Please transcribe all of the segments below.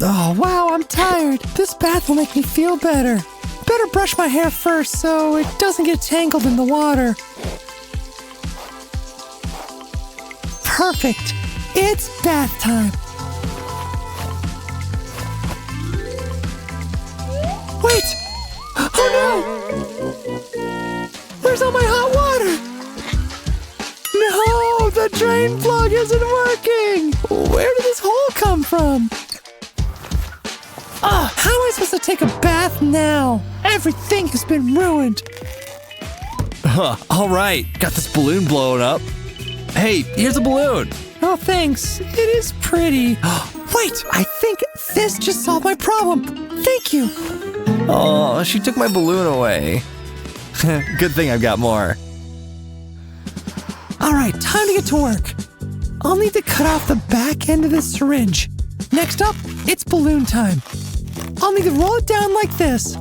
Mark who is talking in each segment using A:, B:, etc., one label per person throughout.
A: Oh, wow, I'm tired. This bath will make me feel better. Better brush my hair first so it doesn't get tangled in the water. Perfect. It's bath time. Wait! Oh no! Where's all my hot water? No! The drain plug isn't working! Where did this hole come from? How am I supposed to take a bath now? Everything has been ruined.
B: All right, got this balloon blowing up. Hey, here's a balloon.
A: Oh, thanks. It is pretty. Wait, I think this just solved my problem. Thank you.
B: Oh, she took my balloon away. Good thing I've got more.
A: All right, time to get to work. I'll need to cut off the back end of this syringe. Next up, it's balloon time. I'll need to roll it down like this.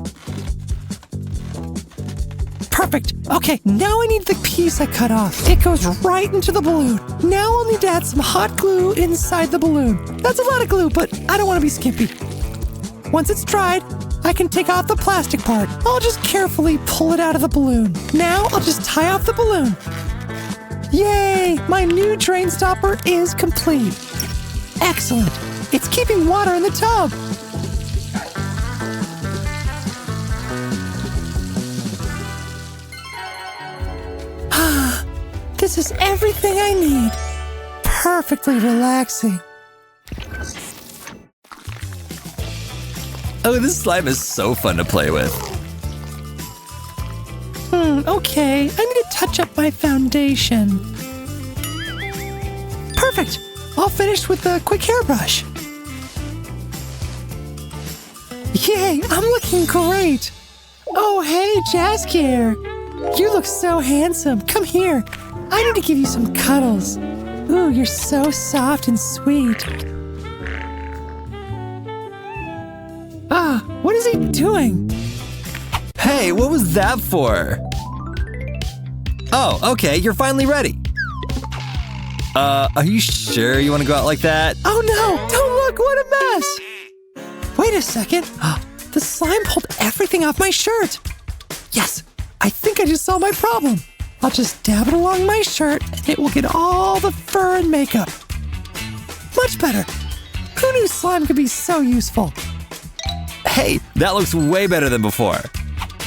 A: Perfect. Okay, now I need the piece I cut off. It goes right into the balloon. Now I'll need to add some hot glue inside the balloon. That's a lot of glue, but I don't want to be skimpy. Once it's dried, I can take out the plastic part. I'll just carefully pull it out of the balloon. Now I'll just tie off the balloon. Yay! My new drain stopper is complete. Excellent. It's keeping water in the tub. This is everything I need. Perfectly relaxing.
B: Oh, this slime is so fun to play with.
A: Okay. I need to touch up my foundation. Perfect. I'll finish with a quick hairbrush. Yay, I'm looking great. Oh, hey, Jaskier. You look so handsome. Come here. I need to give you some cuddles. Ooh, you're so soft and sweet. What is he doing?
B: Hey, what was that for? Oh, okay, you're finally ready. Are you sure you want to go out like that?
A: Oh no, don't look, what a mess. Wait a second. The slime pulled everything off my shirt. Yes, I think I just solved my problem. I'll just dab it along my shirt and it will get all the fur and makeup. Much better. Who knew slime could be so useful?
B: Hey, that looks way better than before.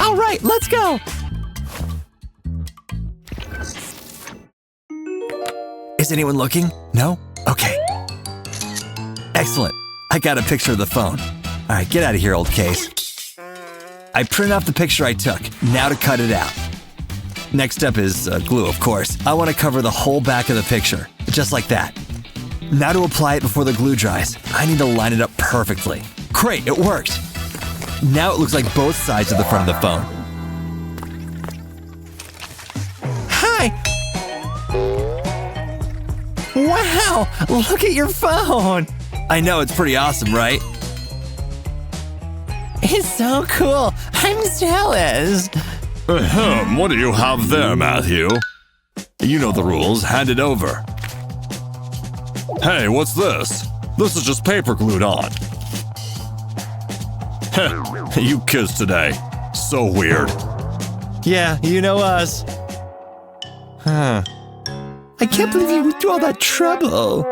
A: All right, let's go.
B: Is anyone looking? No? Okay. Excellent. I got a picture of the phone. All right, get out of here, old case. I printed off the picture I took. Now to cut it out. Next up is glue, of course. I want to cover the whole back of the picture, just like that. Now to apply it before the glue dries. I need to line it up perfectly. Great, it worked. Now it looks like both sides of the front of the phone.
A: Hi. Wow, look at your phone.
B: I know, it's pretty awesome, right?
A: It's so cool. I'm jealous.
C: What do you have there, Matthew? You know the rules. Hand it over. Hey, what's this? This is just paper glued on. Heh, you kids today. So weird.
B: Yeah, you know us. Huh.
A: I can't believe you went through all that trouble.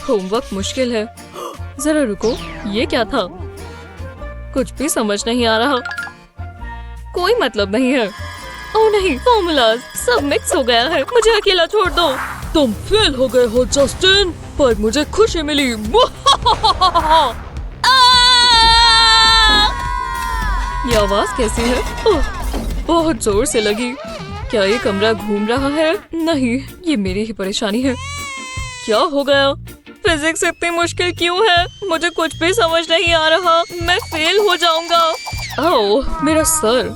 D: Homework मुश्किल है. जरा रुको, ये क्या था? कुछ भी समझ नहीं आ रहा. कोई मतलब नहीं है. ओह नहीं, फॉर्मूलाज सब मिक्स हो गया है. मुझे अकेला छोड़ दो. तुम फेल हो गए हो जस्टिन, पर मुझे खुशी मिली. ये आवाज कैसी है? बहुत जोर से लगी. क्या ये कमरा घूम रहा है? नहीं, ये मेरी ही परेशानी है. क्या हो गया? फिजिक्स इतनी मुश्किल क्यों है? मुझे कुछ भी समझ नहीं आ रहा. मैं फेल हो जाऊंगा. ओह, मेरा सर.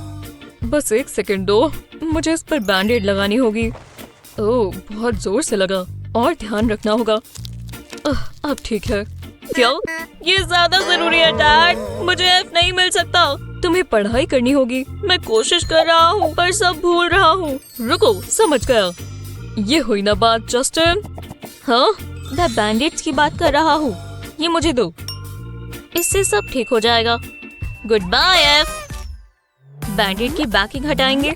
D: बस एक सेकंड दो. मुझे इस पर बैंडेड लगानी होगी. ओह, बहुत जोर से लगा. और ध्यान रखना होगा. अब ठीक है. क्या? ये ज्यादा जरूरी है डैड. मुझे एफ नहीं मिल सकता. तुम्हें पढ़ाई करनी होगी. मैं कोशिश कर रहा हूँ पर सब भूल रहा हूँ. रुको, समझ गया. ये हुई ना बात जस्टिन. हाँ, मैं बैंडेज की बात कर रहा हूँ। ये मुझे दो, इससे सब ठीक हो जाएगा। गुड बाय एफ। बैंडेज की बैकिंग हटाएंगे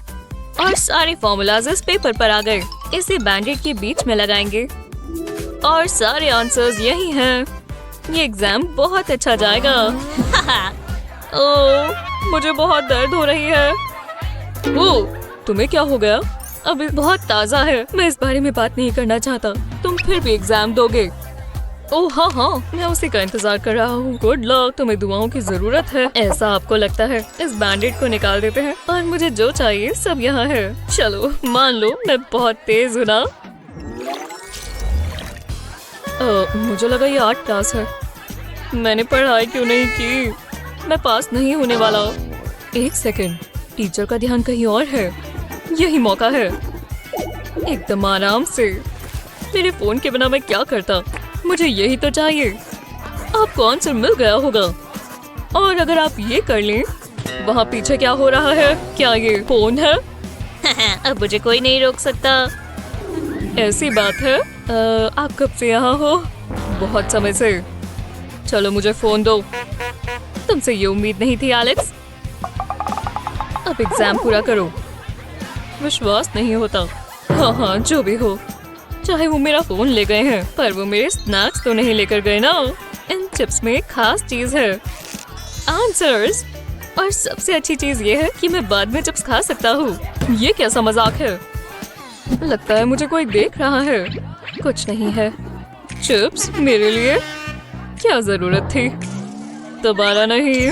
D: और सारे फॉर्मूलाज इस पेपर पर आ गए। इसे बैंडेज के बीच में लगाएंगे और सारे आंसर्स यही हैं। ये एग्जाम बहुत अच्छा जाएगा। ओह, मुझे बहुत दर्द हो रही है। ओह, तुम्हें क्या हो गया? अभी बहुत ताज़ा है। मैं इस बारे में बात नहीं करना चाहता। तुम फिर भी एग्जाम दोगे? ओह हाँ, मैं उसी का इंतजार कर रहा हूँ। गुड लक, तुम्हें दुआओं की जरूरत है। ऐसा आपको लगता है? इस बैंडेड को निकाल देते हैं और मुझे जो चाहिए सब यहाँ है। चलो मान लो मैं बहुत तेज हूँ ना। मुझे लगा ये आर्ट क्लास है। मैंने पढ़ाई क्यों नहीं की? मैं पास नहीं होने वाला। एक सेकेंड, टीचर का ध्यान कहीं और है। यही मौका है। एकदम आराम से। मेरे फोन के बिना मैं क्या करता? मुझे यही तो चाहिए। आपको आंसर मिल गया होगा। और अगर आप ये कर लें, वहाँ पीछे क्या हो रहा है? क्या ये फोन है? अब मुझे कोई नहीं रोक सकता। ऐसी बात है। आप कब से यहाँ हो? बहुत समय से। चलो मुझे फोन दो। तुमसे ये उम्मीद नहीं थी एलेक्स। अब एग्जाम पूरा करो। विश्वास नहीं होता। हाँ, जो भी हो, चाहे वो मेरा फोन ले गए हैं, पर वो मेरे स्नैक्स तो नहीं लेकर गए ना। इन चिप्स में खास चीज है, आंसर्स। और सबसे अच्छी चीज ये है कि मैं बाद में चिप्स खा सकता हूँ। ये कैसा मजाक है? लगता है मुझे कोई देख रहा है। कुछ नहीं है। चिप्स मेरे लिए? क्या जरूरत थी? दोबारा नहीं।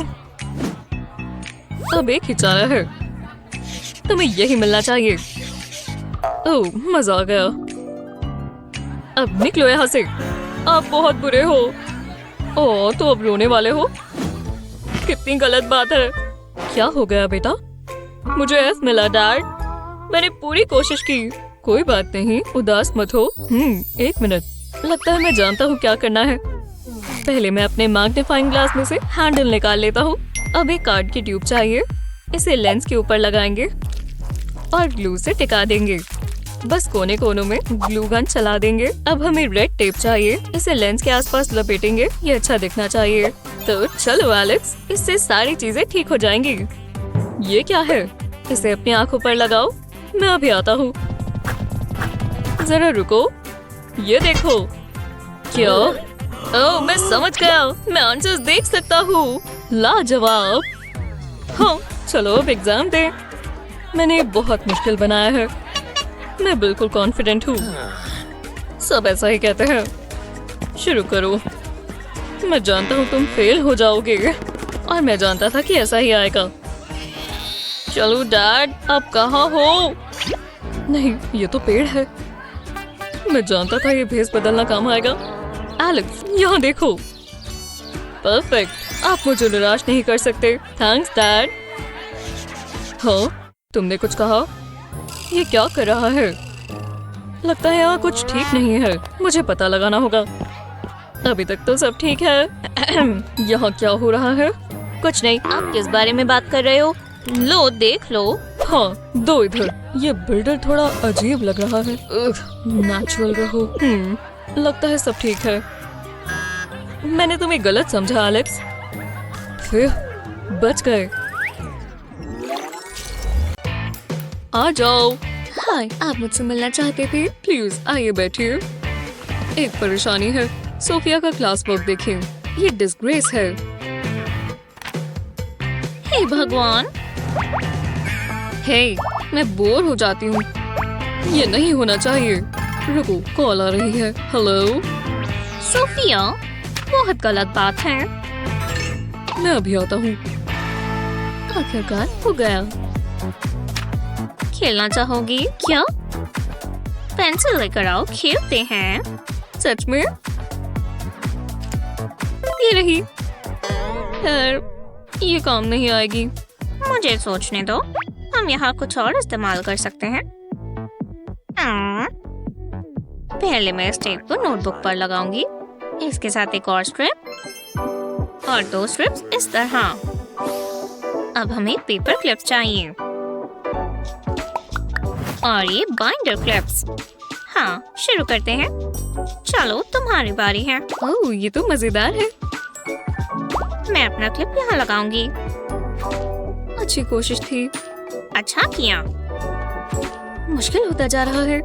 D: अब एक ही चारा है। तुम्हें यही मिलना चाहिए। ओह, मजा आ गया। अब निकलो यहाँ से। आप बहुत बुरे हो। ओह, तो अब रोने वाले हो? कितनी गलत बात है। क्या हो गया बेटा? मुझे एफ मिला डैड। मैंने पूरी कोशिश की। कोई बात नहीं, उदास मत हो। एक मिनट। लगता है मैं जानता हूँ क्या करना है। पहले मैं अपने मैग्नीफाइंग ग्लास में से हैंडल निकाल लेता हूँ। अब एक कार्ड की ट्यूब चाहिए। इसे लेंस के ऊपर लगाएंगे और ग्लू से टिका देंगे। बस कोने कोनों में ग्लू गन चला देंगे। अब हमें रेड टेप चाहिए। इसे लेंस के आसपास लपेटेंगे। ये अच्छा दिखना चाहिए। तो चलो एलेक्स, इससे सारी चीजें ठीक हो जाएंगी। ये क्या है? इसे अपनी आंखों पर लगाओ। मैं अभी आता हूँ। जरा रुको, ये देखो। क्या? ओह, मैं समझ गया। मैं आंसर्स देख सकता हूँ। लाजवाब। हाँ, चलो अब एग्जाम दे। मैंने बहुत मुश्किल बनाया है। मैं बिल्कुल कॉन्फिडेंट हूँ। सब ऐसा ही कहते हैं। शुरू करो। मैं जानता हूँ तुम फेल हो जाओगे और मैं जानता था कि ऐसा ही आएगा। चलो डैड, आप कहाँ हो? नहीं, ये तो पेड़ है। मैं जानता था ये भेस बदलना काम आएगा। एलेक्स, यहाँ देखो। परफेक्ट। आप मुझे निराश नहीं कर सकते। Thanks dad. हाँ, तुमने कुछ कहा? ये क्या कर रहा है? लगता है यहाँ कुछ ठीक नहीं है। मुझे पता लगाना होगा। अभी तक तो सब ठीक है। यहाँ क्या हो रहा है? कुछ नहीं। आप किस बारे में बात कर रहे हो? लो देख लो। हाँ, दो इधर। ये बिल्डर थोड़ा अजीब लग रहा है। नेचुरल रहो। लगता है सब ठीक है। मैंने तुम्हें गलत समझा एलेक्स। फिर बच गए। आ जाओ। हाय, आप मुझसे मिलना चाहते थे? प्लीज आइए बैठिए। एक परेशानी है। सोफिया का क्लास वर्क देखिए। ये डिस्ग्रेस है। हे भगवान। हे, मैं बोर हो जाती हूँ। ये नहीं होना चाहिए। रुको, कॉल आ रही है। हेलो सोफिया, बहुत गलत बात है। मैं अभी आता हूँ। आखिरकार हो गया। खेलना चाहोगी क्या? पेंसिल लेकर आओ, खेलते हैं। सच में? ये रही। ये काम नहीं आएगी। मुझे सोचने दो। हम यहाँ कुछ और इस्तेमाल कर सकते हैं। पहले मैं इस टेप को नोटबुक पर लगाऊंगी। इसके साथ एक और स्ट्रिप और 2 स्ट्रिप्स इस तरह। अब हमें पेपर क्लिप्स चाहिए और ये बाइंडर क्लिप्स।
E: हाँ, शुरू करते हैं। चलो तुम्हारी बारी है।
D: ओह, ये तो मजेदार है।
E: मैं अपना क्लिप यहाँ लगाऊंगी।
D: अच्छी कोशिश थी।
E: अच्छा किया।
D: मुश्किल होता जा रहा है।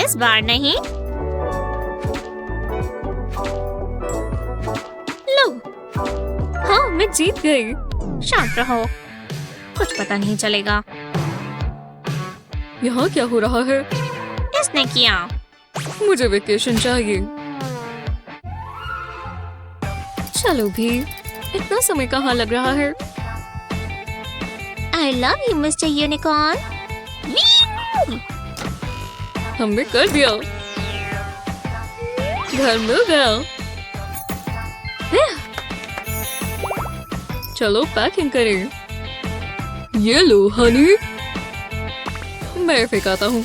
E: इस बार नहीं।
D: लो, हाँ, मैं जीत गई।
E: शांत रहो, कुछ पता नहीं चलेगा।
D: यहाँ क्या हो रहा है?
E: इसने किया।
D: मुझे वेकेशन चाहिए। चलो भी, इतना समय कहाँ लग रहा है?
E: I love you, Mr. Unicorn.
D: हमने कर दिया। घर मिल गया। चलो पैकिंग करें। ये लो हनी। मैं फेंकाता हूँ।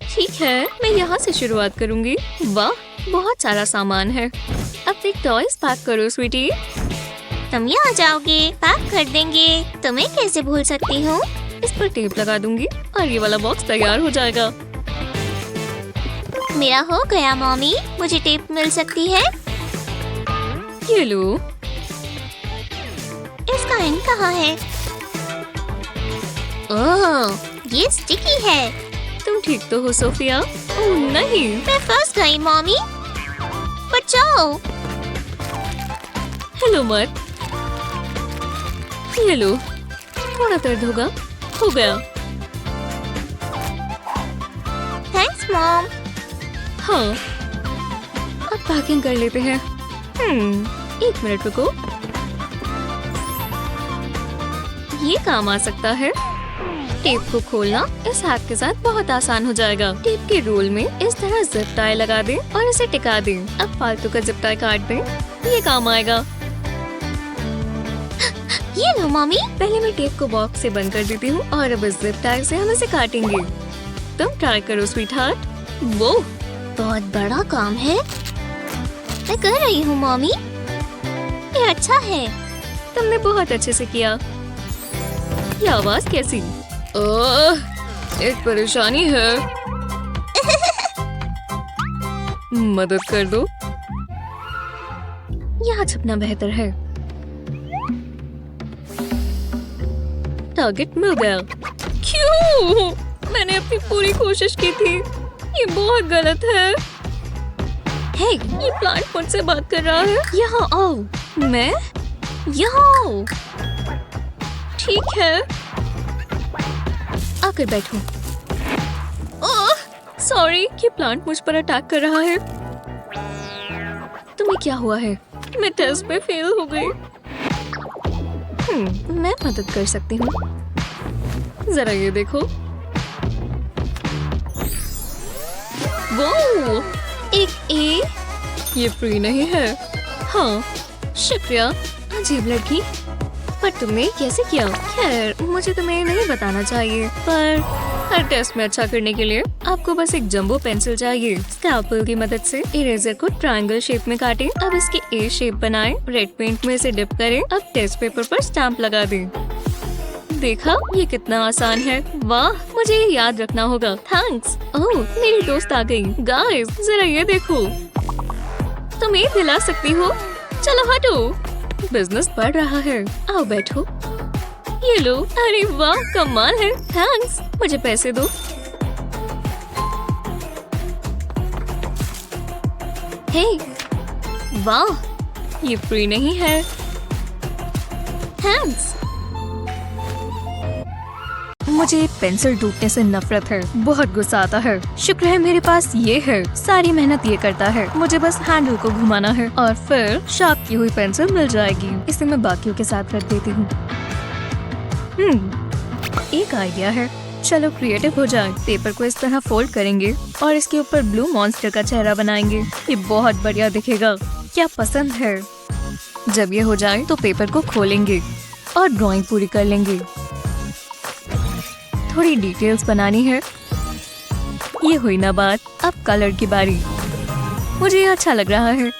D: ठीक है, मैं यहाँ से शुरुआत करूँगी। वाह, बहुत सारा सामान है। अब एक टॉयज पैक करो स्वीटी।
E: तुम यहाँ जाओगे, पैक कर देंगे। तुम्हें कैसे भूल सकती हूँ?
D: इस पर टेप लगा दूंगी और ये वाला बॉक्स तैयार हो जाएगा।
E: मेरा हो गया मॉमी। मुझे टेप मिल सकती है?
D: ये लो।
E: इसका एंड कहाँ है? ओह, ये स्टिकी है।
D: तुम ठीक तो हो सोफिया? ओह नहीं।
E: मैं फंस गई मॉमी। बचाओ।
D: हेलो मत। ये लो, थोड़ा दर्द होगा। हो गया।
E: Thanks mom.
D: हाँ, अब पैकिंग कर लेते हैं। एक मिनट रुको। ये काम आ सकता है। टेप को खोलना इस हैक के साथ बहुत आसान हो जाएगा। टेप के रोल में इस तरह जिप टाई लगा दें और इसे टिका दें। अब फालतू का जिप टाई काट दें। ये काम आएगा।
E: ये लो मॉमी।
D: पहले मैं टेप को बॉक्स से बंद कर देती हूँ और अब इस जिप टाई से हम इसे काटेंगे। तुम ट्राई करो स्वीटहार्ट। वो
E: बहुत बड़ा काम है। मैं कर रही हूँ मॉमी। ये अच्छा है।
D: तुमने बहुत अच्छे से किया। ये आवाज कैसी? एक परेशानी है। मदद कर दो। यहाँ छुपना बेहतर है। टारगेट मिल गया। क्यों? मैंने अपनी पूरी कोशिश की थी। ये बहुत गलत है। हे, ये प्लांट मुझसे बात कर रहा है। यहाँ आओ। मैं? यहाँ आओ। ठीक है, आकर बैठो। ओह, सॉरी, ये प्लांट मुझ पर अटैक कर रहा है। तुम्हें क्या हुआ है? मैं टेस्ट में फेल हो गई। मैं मदद कर सकती हूँ। जरा ये देखो। वो एक ए। ये फ्री नहीं है। हाँ, शुक्रिया अजीब लड़की। पर तुमने कैसे किया? खैर, मुझे तुम्हें नहीं बताना चाहिए, पर हर टेस्ट में अच्छा करने के लिए आपको बस एक जंबो पेंसिल चाहिए। स्कैल्पेल की मदद से इरेजर को ट्रायंगल शेप में काटें। अब इसकी ए शेप बनाएं। रेड पेंट में इसे डिप करें। अब टेस्ट पेपर पर स्टैम्प लगा दें। देखा, ये कितना आसान है। वाह, मुझे ये याद रखना होगा। थैंक्स। ओह, मेरी दोस्त आ गई। गाइस, जरा ये देखो। तुम ये दिला सकती हो? चलो हटो। बिजनेस बढ़ रहा है। आओ बैठो। ये लो। अरे वाह, कमाल है। थैंक्स। मुझे पैसे दो। हे, वाह, ये फ्री नहीं है। थैंक्स। मुझे पेंसिल टूटने से नफरत है। बहुत गुस्सा आता है। शुक्र है मेरे पास ये है। सारी मेहनत ये करता है। मुझे बस हैंडल को घुमाना है और फिर शार्प की हुई पेंसिल मिल जाएगी। इसे मैं बाकियों के साथ रख देती हूँ। एक आइडिया है। चलो क्रिएटिव हो जाए। पेपर को इस तरह फोल्ड करेंगे और इसके ऊपर ब्लू मॉन्स्टर का चेहरा बनाएंगे। ये बहुत बढ़िया दिखेगा। क्या पसंद है? जब ये हो जाए तो पेपर को खोलेंगे और ड्राइंग पूरी कर लेंगे। थोड़ी डिटेल्स बनानी है। ये हुई ना बात। अब कलर की बारी। मुझे ये अच्छा लग रहा है।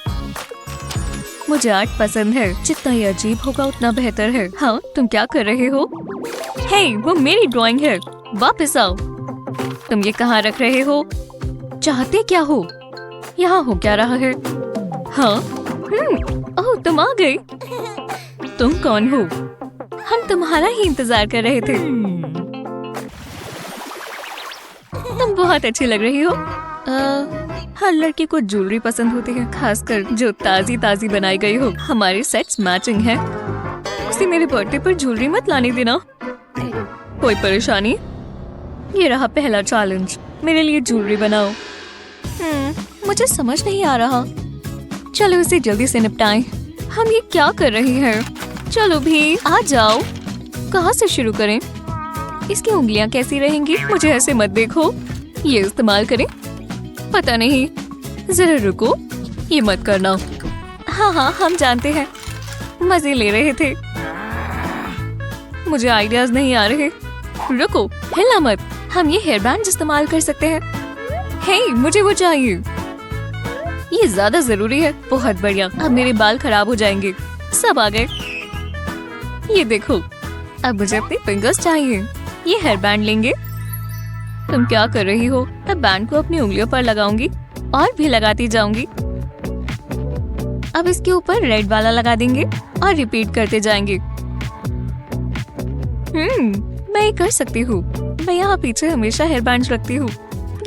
D: मुझे आर्ट पसंद है। जितना ये अजीब होगा उतना बेहतर है। हाँ, तुम क्या कर रहे हो? हे, वो मेरी ड्राइंग है। वापस आओ। तुम ये कहाँ रख रहे हो? चाहते क्या हो? यहाँ हो क्या रहा है? हाँ, ओह तुम आ गई। तुम कौन हो? हम तुम्हारा ही इंतजार कर रहे थे। तुम बहुत अच्छी लग रही हो। हर लड़की को ज्वेलरी पसंद होती है, खासकर जो ताजी ताजी बनाई गई हो। हमारे सेट्स मैचिंग है। उसे मेरे बर्थडे पर ज्वेलरी मत लाने देना। कोई परेशानी? ये रहा पहला चैलेंज, मेरे लिए ज्वेलरी बनाओ। मुझे समझ नहीं आ रहा। चलो इसे जल्दी से निपटाएं। हम ये क्या कर रही हैं? चलो भी आ जाओ। कहाँ से शुरू करें? इसकी उंगलियां कैसी रहेंगी? मुझे ऐसे मत देखो। ये इस्तेमाल करें? पता नहीं, जरा रुको, ये मत करना। हाँ, हम जानते हैं, मजे ले रहे थे। मुझे आइडियाज नहीं आ रहे। रुको, हिलना मत। हम ये हेयर बैंड इस्तेमाल कर सकते हैं। हे, मुझे वो चाहिए। ये ज्यादा जरूरी है। बहुत बढ़िया, अब मेरे बाल खराब हो जाएंगे। सब आ गए। ये देखो, अब मुझे अपने फिंगर्स चाहिए। ये हेयर बैंड लेंगे। तुम क्या कर रही हो? अब बैंड को अपनी उंगलियों पर लगाऊंगी और भी लगाती जाऊंगी। अब इसके ऊपर रेड वाला लगा देंगे और रिपीट करते जाएंगे। मैं ये कर सकती हूँ। मैं यहाँ पीछे हमेशा हेयर बैंड रखती हूँ।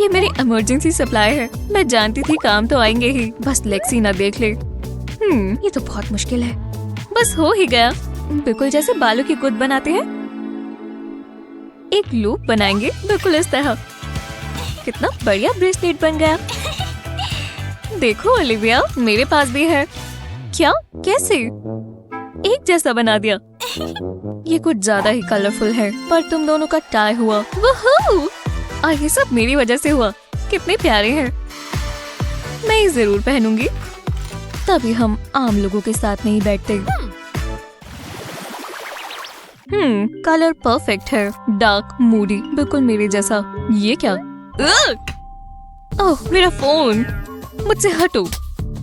D: ये मेरी इमरजेंसी सप्लाई है। मैं जानती थी काम तो आएंगे ही, बस लेक्सी ना देख ले। ये तो बहुत मुश्किल है। बस हो ही गया, बिल्कुल जैसे बालों की गुद बनाते हैं। एक लूप बनाएंगे बिल्कुल इस तरह। कितना बढ़िया ब्रेसलेट बन गया। देखो ओलिविया, मेरे पास भी है। क्या? कैसे? एक जैसा बना दिया। ये कुछ ज्यादा ही कलरफुल है, पर तुम दोनों का टाई हुआ। वूहू! और ये सब मेरी वजह से हुआ। कितने प्यारे हैं। मैं ये जरूर पहनूंगी, तभी हम आम लोगों के साथ नहीं बैठते। कलर परफेक्ट है, डार्क मूडी, बिल्कुल मेरे जैसा। ये क्या? ओह, मेरा फोन। मुझसे हटो,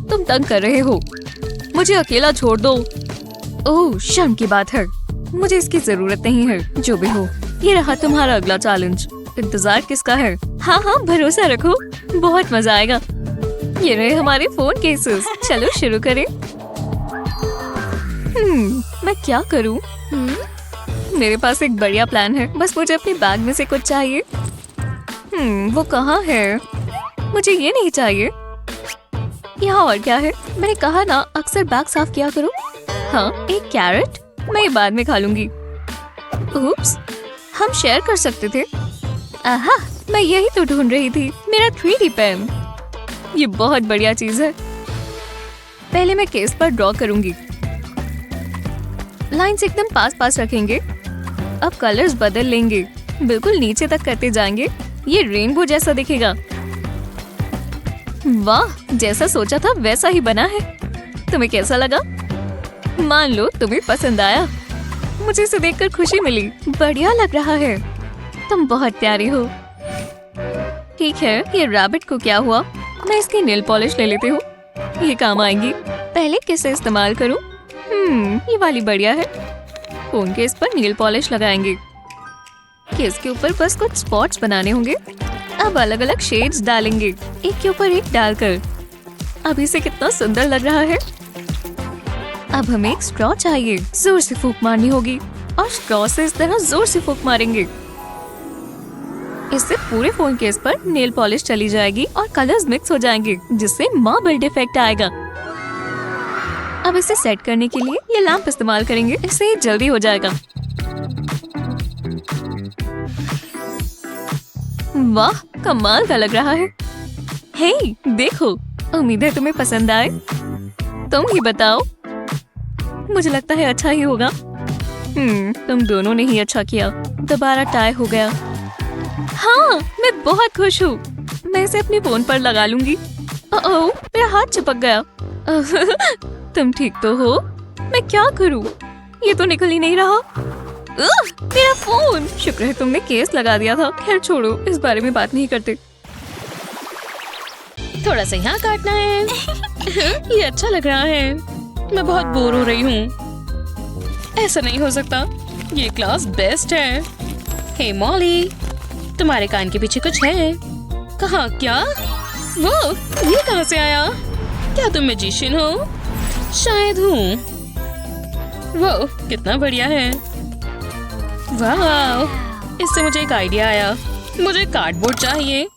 D: तुम तंग कर रहे हो। मुझे अकेला छोड़ दो। ओह, शर्म की बात है। मुझे इसकी जरूरत नहीं है। जो भी हो, ये रहा तुम्हारा अगला चैलेंज। इंतजार किसका है? हाँ, भरोसा रखो, बहुत मजा आएगा। ये रहे हमारे फोन केसेस। चलो शुरू करें। मैं क्या करूं? मेरे पास एक बढ़िया प्लान है। बस मुझे अपने बैग में से कुछ चाहिए। वो कहाँ है? मुझे ये नहीं चाहिए। यहाँ और क्या है? मैंने कहा ना, अक्सर बैग साफ किया करो। हाँ, एक कैरेट। मैं ये बाद में खा लूंगी। उप्स, हम शेयर कर सकते थे। आहा, मैं यही तो ढूंढ रही थी, मेरा 3D पेन। ये बहुत बढ़िया चीज है। पहले मैं केस पर ड्रॉ करूंगी। लाइंस एकदम पास रखेंगे। अब कलर्स बदल लेंगे, बिल्कुल नीचे तक करते जाएंगे। ये रेनबो जैसा दिखेगा। वाह, जैसा सोचा था वैसा ही बना है। तुम्हें कैसा लगा? मान लो तुम्हें पसंद आया। मुझे इसे देखकर खुशी मिली। बढ़िया लग रहा है। तुम बहुत प्यारी हो। ठीक है, ये रैबिट को क्या हुआ? मैं इसकी नेल पॉलिश ले लेती हूँ, ये काम आएंगी। पहले किसे इस्तेमाल करूँ? ये वाली बढ़िया है। फोन केस पर नेल पॉलिश लगाएंगे। केस के ऊपर बस कुछ स्पॉट्स बनाने होंगे। अब अलग अलग शेड्स डालेंगे, एक के ऊपर एक डालकर। अब इसे कितना सुंदर लग रहा है। अब हमें एक स्ट्रॉ चाहिए। जोर से फूंक मारनी होगी और स्ट्रॉ से इस तरह जोर से फूंक मारेंगे। इससे पूरे फोन केस पर नेल पॉलिश चली जाएगी और कलर्स मिक्स हो जाएंगे, जिससे मार्बल इफेक्ट आएगा। अब इसे सेट करने के लिए ये लैंप इस्तेमाल करेंगे। इससे ये जल्दी हो जाएगा। वाह, कमाल का लग रहा है। हे, देखो, उम्मीद है तुम्हें पसंद आए। तुम ही बताओ। मुझे लगता है अच्छा ही होगा। तुम दोनों ने ही अच्छा किया। दोबारा टाई हो गया। हाँ, मैं बहुत खुश हूँ। मैं इसे अपने फोन पर लगा लूंगी। ओह, मेरा हाथ चिपक गया। तुम ठीक तो हो? मैं क्या करूँ? ये तो निकल ही नहीं रहा। मेरा फोन। शुक्र है तुमने केस लगा दिया था। खैर छोड़ो, इस बारे में बात नहीं करते। थोड़ा सा यहाँ काटना है। ये अच्छा लग रहा है। मैं बहुत बोर हो रही हूँ। ऐसा नहीं हो सकता। ये क्लास बेस्ट है। हे मॉली,
F: तुम्हारे कान के पीछे कुछ है। कहाँ? क्या वो? ये कहाँ से आया? क्या तुम मैजिशियन हो? शायद हूँ। वो कितना बढ़िया है। वाह, इससे मुझे एक आइडिया आया। मुझे कार्डबोर्ड चाहिए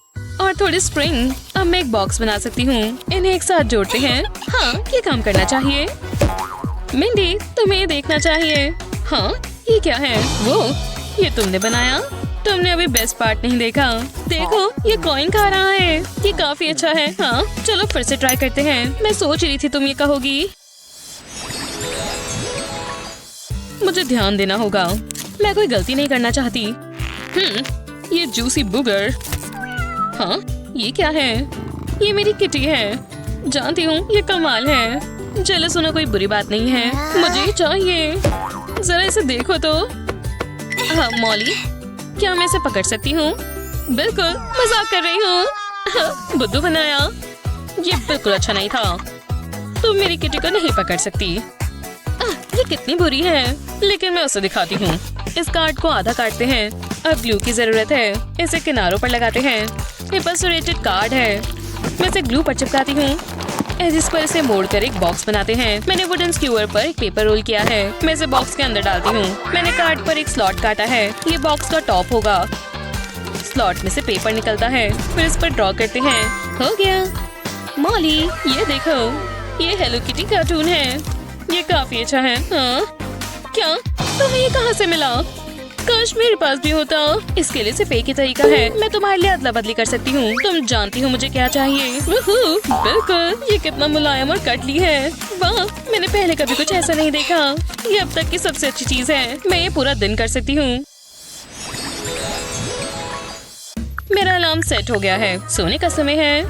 F: और थोड़ी स्ट्रिंग। अब मैं एक बॉक्स बना सकती हूँ। इन्हें एक साथ जोड़ते हैं। हाँ, ये काम करना चाहिए। मिंडी, तुम्हें ये देखना चाहिए। हाँ, ये क्या है? वो ये तुमने बनाया? तुमने अभी बेस्ट पार्ट नहीं देखा। देखो, ये कॉइन खा रहा है। ये काफी अच्छा है। हाँ, चलो फिर से ट्राई करते हैं। मैं सोच रही थी तुम ये कहोगी। मुझे ध्यान देना होगा। मैं कोई गलती नहीं करना चाहती। ये जूसी बुगर। हाँ, ये क्या है? ये मेरी किटी है। जानती हूँ, ये कमाल है। जेलस होना कोई बुरी बात नहीं है। मुझे ये चाहिए। जरा इसे देखो तो। हाँ, मॉली, क्या मैं इसे पकड़ सकती हूँ? बिल्कुल, मजाक कर रही हूँ। बुद्धू बनाया। ये बिल्कुल अच्छा नहीं था। तुम मेरी किटी को नहीं पकड़ सकती। ये कितनी बुरी है, लेकिन मैं उसे दिखाती हूँ। इस कार्ड को आधा काटते हैं। अब ग्लू की जरूरत है। इसे किनारों पर लगाते हैं। ये परफोरेटेड कार्ड है। मैं इसे ग्लू पर चिपकाती हूँ। एजिस पर इसे मोड़कर एक बॉक्स बनाते हैं। मैंने वुडन स्क्यूअर पर एक पेपर रोल किया है। मैं इसे बॉक्स के अंदर डालती हूँ। मैंने कार्ड पर एक स्लॉट काटा है। ये बॉक्स का टॉप होगा। स्लॉट में से पेपर निकलता है। फिर इस पर ड्रॉ करते हैं। हो गया। मॉली, ये देखो, ये हेलो किटी कार्टून है। ये काफी अच्छा है। हाँ? क्या तुम्हें ये कहाँ से मिला? काश मेरे पास भी होता। इसके लिए सिर्फ एक ही तरीका है। मैं तुम्हारे लिए अदला बदली कर सकती हूँ। तुम जानती हो मुझे क्या चाहिए। बिल्कुल, ये कितना मुलायम और कटली है। वाह, मैंने पहले कभी कुछ ऐसा नहीं देखा। ये अब तक की सबसे अच्छी चीज है। मैं ये पूरा दिन कर सकती हूँ। मेरा अलार्म सेट हो गया है। सोने का समय है।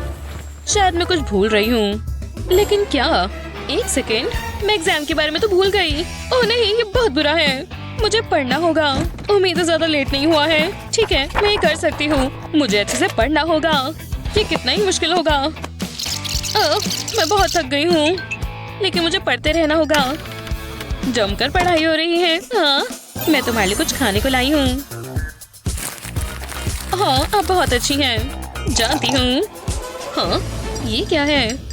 F: शायद मैं कुछ भूल रही हूँ, लेकिन क्या? एक सेकेंड, मैं एग्जाम के बारे में तो भूल गई। ओह नहीं, ये बहुत बुरा है। मुझे पढ़ना होगा। उम्मीद है ज्यादा लेट नहीं हुआ है। ठीक है, मैं ये कर सकती हूँ। मुझे अच्छे से पढ़ना होगा। ये कितना ही मुश्किल होगा। मैं बहुत थक गई हूँ, लेकिन मुझे पढ़ते रहना होगा। जमकर पढ़ाई हो रही है। हाँ, मैं तुम्हारे लिए कुछ खाने को लाई हूँ। हाँ, आप बहुत अच्छी हैं। जानती हूँ। हाँ, ये क्या है?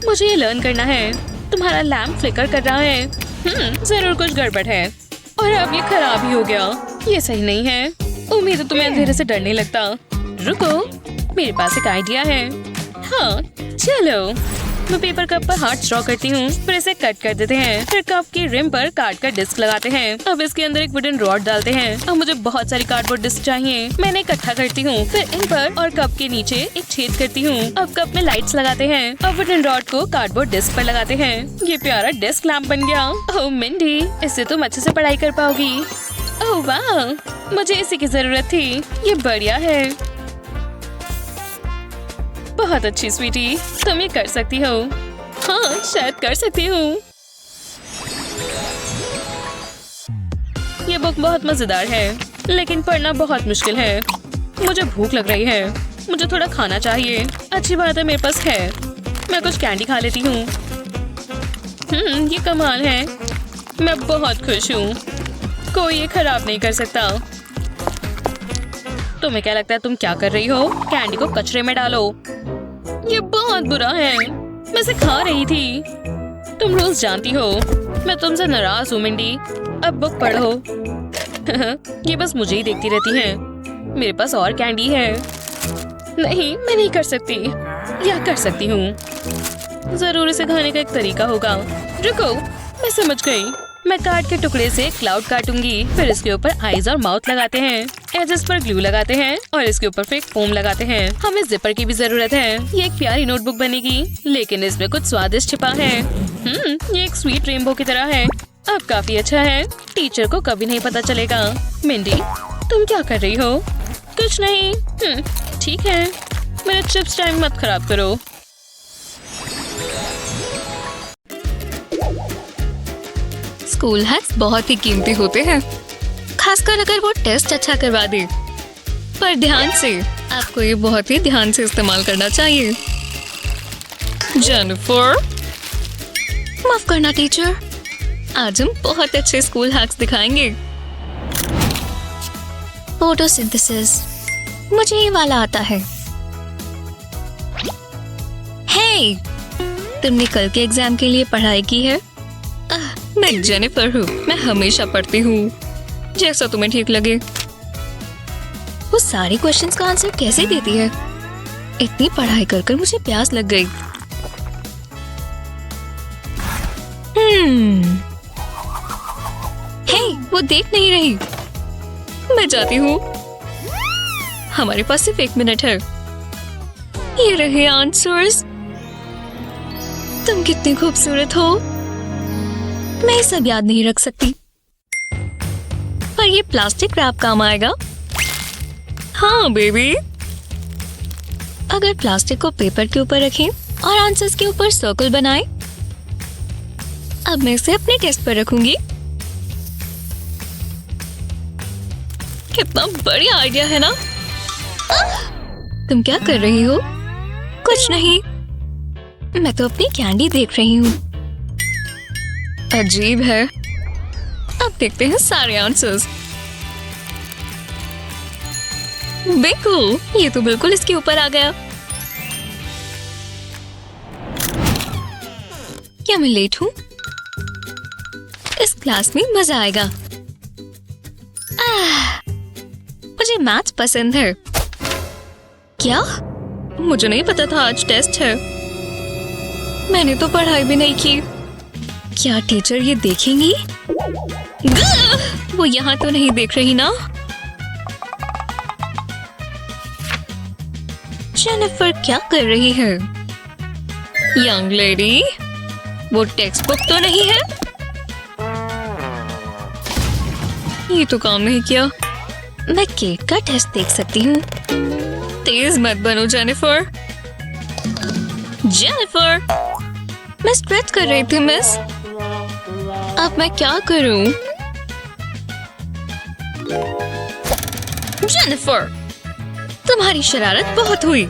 F: मुझे ये लर्न करना है। तुम्हारा लैम्प फ्लिकर कर रहा है। जरूर कुछ गड़बड़ है। और अब ये खराब ही हो गया। ये सही नहीं है। उम्मीद है तुम्हें अंधेरे से डर नहीं लगता। रुको, मेरे पास एक आइडिया है। हाँ, चलो। मैं पेपर कप पर हार्ट ड्रॉ करती हूँ। फिर इसे कट कर देते हैं। फिर कप की रिम पर कार्ड का डिस्क लगाते हैं। अब इसके अंदर एक वुडन रॉड डालते हैं। अब मुझे बहुत सारी कार्डबोर्ड डिस्क चाहिए। मैंने इकट्ठा करती हूँ। फिर इन पर और कप के नीचे एक छेद करती हूँ। अब कप में लाइट्स लगाते हैं। अब वुडन रॉड को कार्डबोर्ड डिस्क पर लगाते हैं। ये प्यारा डेस्क लैम्प बन गया। ओह मिंडी, इससे तुम अच्छे से पढ़ाई कर पाओगी। ओह वाह, मुझे इसी की जरूरत थी। ये बढ़िया है। बहुत अच्छी स्वीटी, तुम ये कर सकती हो। हाँ, शायद कर सकती हूँ। ये बुक बहुत मजेदार है, लेकिन पढ़ना बहुत मुश्किल है। मुझे भूख लग रही है। मुझे थोड़ा खाना चाहिए। अच्छी बात है, मेरे पास है। मैं कुछ कैंडी खा लेती हूँ। ये कमाल है। मैं बहुत खुश हूँ। कोई ये खराब नहीं कर सकता। तुम्हें क्या लगता है तुम क्या कर रही हो? कैंडी को कचरे में डालो। ये बहुत बुरा है। मैं इसे खा रही थी। तुम रोज जानती हो मैं तुमसे नाराज हूँ मिंडी। अब बुक पढ़ो। ये बस मुझे ही देखती रहती हैं। मेरे पास और कैंडी है। नहीं, मैं नहीं कर सकती। या कर सकती हूँ। जरूर इसे खाने का एक तरीका होगा। रुको, मैं समझ गई। मैं कार्ड के टुकड़े से क्लाउड काटूंगी। फिर इसके ऊपर आईज और माउथ लगाते हैं। एजेस पर ग्लू लगाते हैं और इसके ऊपर फिर फोम लगाते हैं। हमें जिपर की भी जरूरत है। ये एक प्यारी नोटबुक बनेगी, लेकिन इसमें कुछ स्वादिष्ट छिपा है। ये एक स्वीट रेनबो की तरह है। अब काफी अच्छा है। टीचर को कभी नहीं पता चलेगा। मिंडी, तुम क्या कर रही हो? कुछ नहीं। ठीक है, मेरा चिप्स टाइम मत खराब करो।
D: स्कूल हैक्स बहुत ही कीमती होते हैं, खासकर अगर वो टेस्ट अच्छा करवा दे। पर ध्यान से, आपको ये बहुत ही ध्यान से इस्तेमाल करना चाहिए। जेनिफर, माफ करना टीचर, आज हम बहुत अच्छे स्कूल हैक्स दिखाएंगे।
E: फोटोसिंथेसिस,
D: मुझे ये वाला आता है। हे, तुमने कल के एग्जाम के लिए पढ़ाई की है? मैं जेनिफर हूँ, मैं हमेशा पढ़ती हूँ, जैसा तुम्हें ठीक लगे। वो सारे क्वेश्चंस का आंसर कैसे देती है? इतनी पढ़ाई कर कर मुझे प्यास लग गई। हे, वो देख नहीं रही। मैं जाती हूँ। हमारे पास सिर्फ 1 मिनट है। ये रहे आंसर्स। तुम कितनी खूबसूरत हो। मैं ये सब याद नहीं रख सकती, पर ये प्लास्टिक रैप काम आएगा। हाँ बेबी। अगर प्लास्टिक को पेपर के ऊपर रखें और आंसर्स के ऊपर सर्कल बनाएं, अब मैं इसे अपने टेस्ट पर रखूंगी। कितना बढ़िया आइडिया है ना? तुम क्या कर रही हो? कुछ नहीं, मैं तो अपनी कैंडी देख रही हूँ। अजीब है। अब देखते हैं सारे आंसर्स। बिल्कुल, ये तो बिल्कुल इसके ऊपर आ गया। क्या मैं लेट हूँ? इस क्लास में मजा आएगा। मुझे मैथ्स पसंद है। क्या? मुझे नहीं पता था आज टेस्ट है। मैंने तो पढ़ाई भी नहीं की। क्या टीचर ये देखेंगी? वो यहाँ तो नहीं देख रही ना? जेनिफर क्या कर रही है? यंग लेडी, वो टेक्स्ट बुक तो नहीं है? ये तो काम नहीं किया। मैं केट का टेस्ट देख सकती हूँ। तेज मत बनो जेनिफर। जेनिफर, मैं स्ट्रेच कर रही थी मिस। अब मैं क्या करूं? जेनिफर, तुम्हारी शरारत बहुत हुई।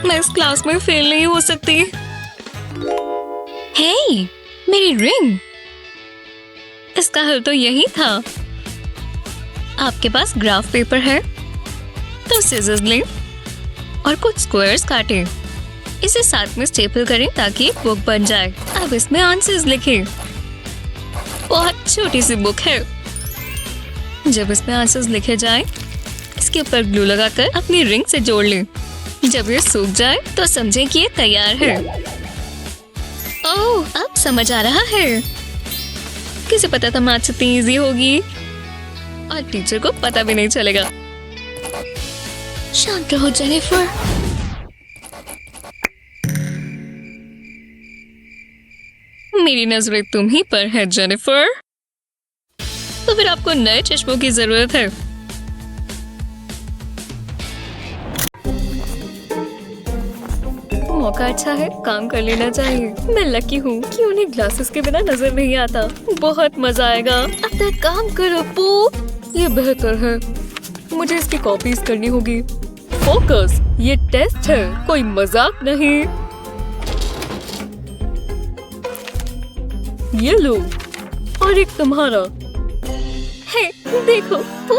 D: मैं इस क्लास में फेल नहीं हो सकती। हे, मेरी रिंग। इसका हल तो यही था। आपके पास ग्राफ पेपर है तो सिजर्स लें और कुछ स्क्वायर्स काटें। इसे साथ में स्टेपल करें ताकि एक बुक बन जाए। अब इसमें आंसर्स लिखें। बहुत छोटी सी बुक है। जब इसमें आंसर्स लिखे जाएं, इसके ऊपर ग्लू लगाकर अपनी रिंग से जोड़ लें। जब ये सूख जाए तो समझें कि ये तैयार है। ओह, अब समझ आ रहा है। किसे पता था मैथ्स इतनी इजी होगी? और टीचर को पता भी नहीं चलेगा। शांत रहो जेनिफर। मेरी नजरें तुम ही पर है जेनिफर। तो फिर आपको नए चश्मों की जरूरत है। मौका अच्छा है, काम कर लेना चाहिए। मैं लकी हूँ कि उन्हें ग्लासेस के बिना नजर नहीं आता। बहुत मजा आएगा। अपना काम करो पू। ये बेहतर है। मुझे इसकी कॉपीज करनी होगी। फोकस, ये टेस्ट है, कोई मजाक नहीं। ये लो, और एक तुम्हारा। हे, देखो पू।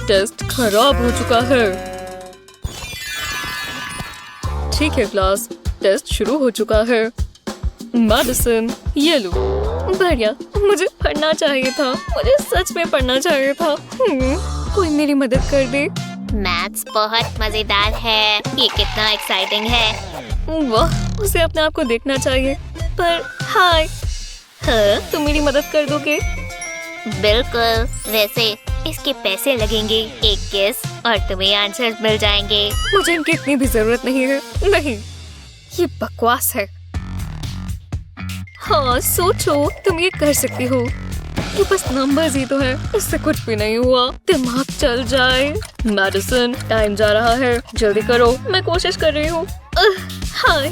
D: टेस्ट खराब हो चुका है। ठीक है क्लास, टेस्ट शुरू हो चुका है। मेडिसिन, ये लो। बढ़िया, मुझे पढ़ना चाहिए था। मुझे सच में पढ़ना चाहिए था। कोई मेरी मदद कर दे।
E: मैथ्स बहुत मजेदार है। ये कितना एक्साइटिंग है।
D: वाह, उसे अपने आप को देखना चाहिए। पर हाय, हाँ, तुम मेरी मदद कर दोगे?
E: बिल्कुल। वैसे इसके पैसे लगेंगे। एक गेस और तुम्हें आंसर मिल जाएंगे।
D: मुझे इनकी इतनी भी जरूरत नहीं है। नहीं, ये बकवास है। हाँ, सोचो, तुम ये कर सकती हो। ये बस नंबर्स ही तो है, इससे कुछ भी नहीं हुआ। दिमाग चल जाए। मेडिसिन, टाइम जा रहा है, जल्दी करो। मैं कोशिश कर रही हूँ। हाय,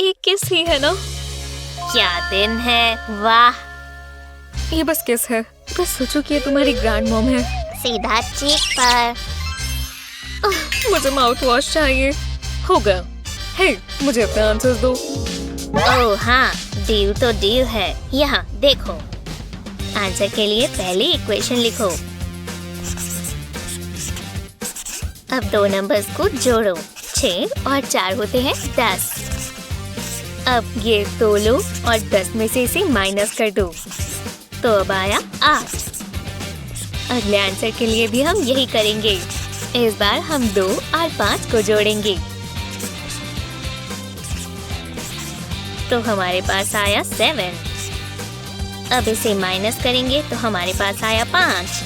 D: एक किस ही है ना?
E: क्या दिन है, वाह।
D: ये बस किस है। बस सोचो कि ये तुम्हारी ग्रैंड मॉम है।
E: सीधा चीक पर।
D: मुझे माउथ वॉश चाहिए। हो गया। हे, मुझे अपने आंसर्स दो।
E: ओह हाँ, डील तो डील है। यहाँ देखो। आंसर के लिए पहले इक्वेशन लिखो। अब दो नंबर्स को जोड़ो। 6 और 4 होते हैं 10। अब ये 2 लो और 10 में से इसे माइनस कर दो, तो अब आया 8। अगले आंसर के लिए भी हम यही करेंगे। इस बार हम 2 और 5 को जोड़ेंगे, तो हमारे पास आया 7। अब इसे माइनस करेंगे तो हमारे पास आया 5।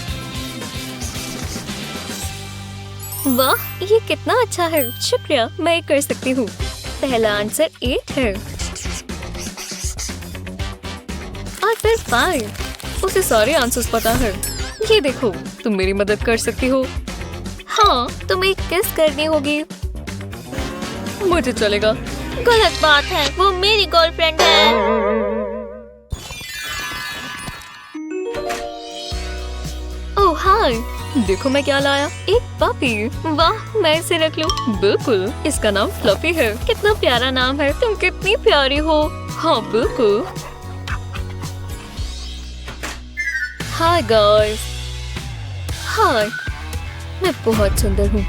E: वाह, ये कितना अच्छा है। शुक्रिया, मैं कर सकती हूँ। पहला आंसर 8 है और फिर 5।
D: उसे सारे आंसर्स पता है। ये देखो, तुम मेरी मदद कर सकती हो।
E: हाँ, तुम्हें किस करनी होगी।
D: मुझे चलेगा।
E: गलत बात है, वो मेरी गर्लफ्रेंड है। ओह हाय,
D: देखो मैं क्या लाया, एक पपी।
E: वाह, मैं इसे रख लूं।
D: बिल्कुल, इसका नाम फ्लफी है।
E: कितना प्यारा नाम है। तुम कितनी प्यारी हो।
D: हाँ बिल्कुल। Hi guys. हाय, मैं बहुत सुंदर हूँ।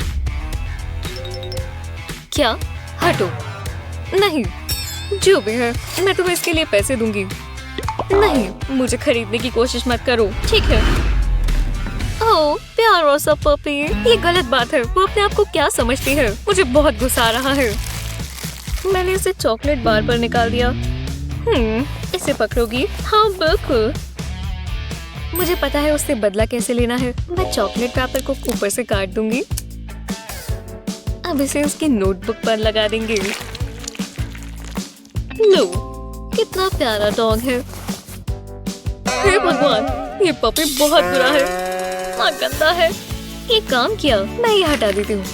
D: क्या? हटो। नहीं, जो भी है, मैं तुम्हें इसके लिए पैसे दूंगी। नहीं, मुझे खरीदने की कोशिश मत करो, ठीक है?
E: ओह, प्यारा सा पपी।
D: ये गलत बात है। वो अपने आप को क्या समझती है? मुझे बहुत गुस्सा आ रहा है। मैंने इसे चॉकलेट बार पर निकाल दिया। इसे पकड़ोगी? हाँ बिल्कुल। मुझे पता है उससे बदला कैसे लेना है। मैं चॉकलेट पेपर को ऊपर से काट दूंगी। अब इसे उसकी नोटबुक पर लगा देंगे। लो, कितना प्यारा डॉग है। हे भगवान, ये पपी बहुत बुरा है। हाँ, गंदा है। ये काम किया। मैं ये हटा देती हूँ।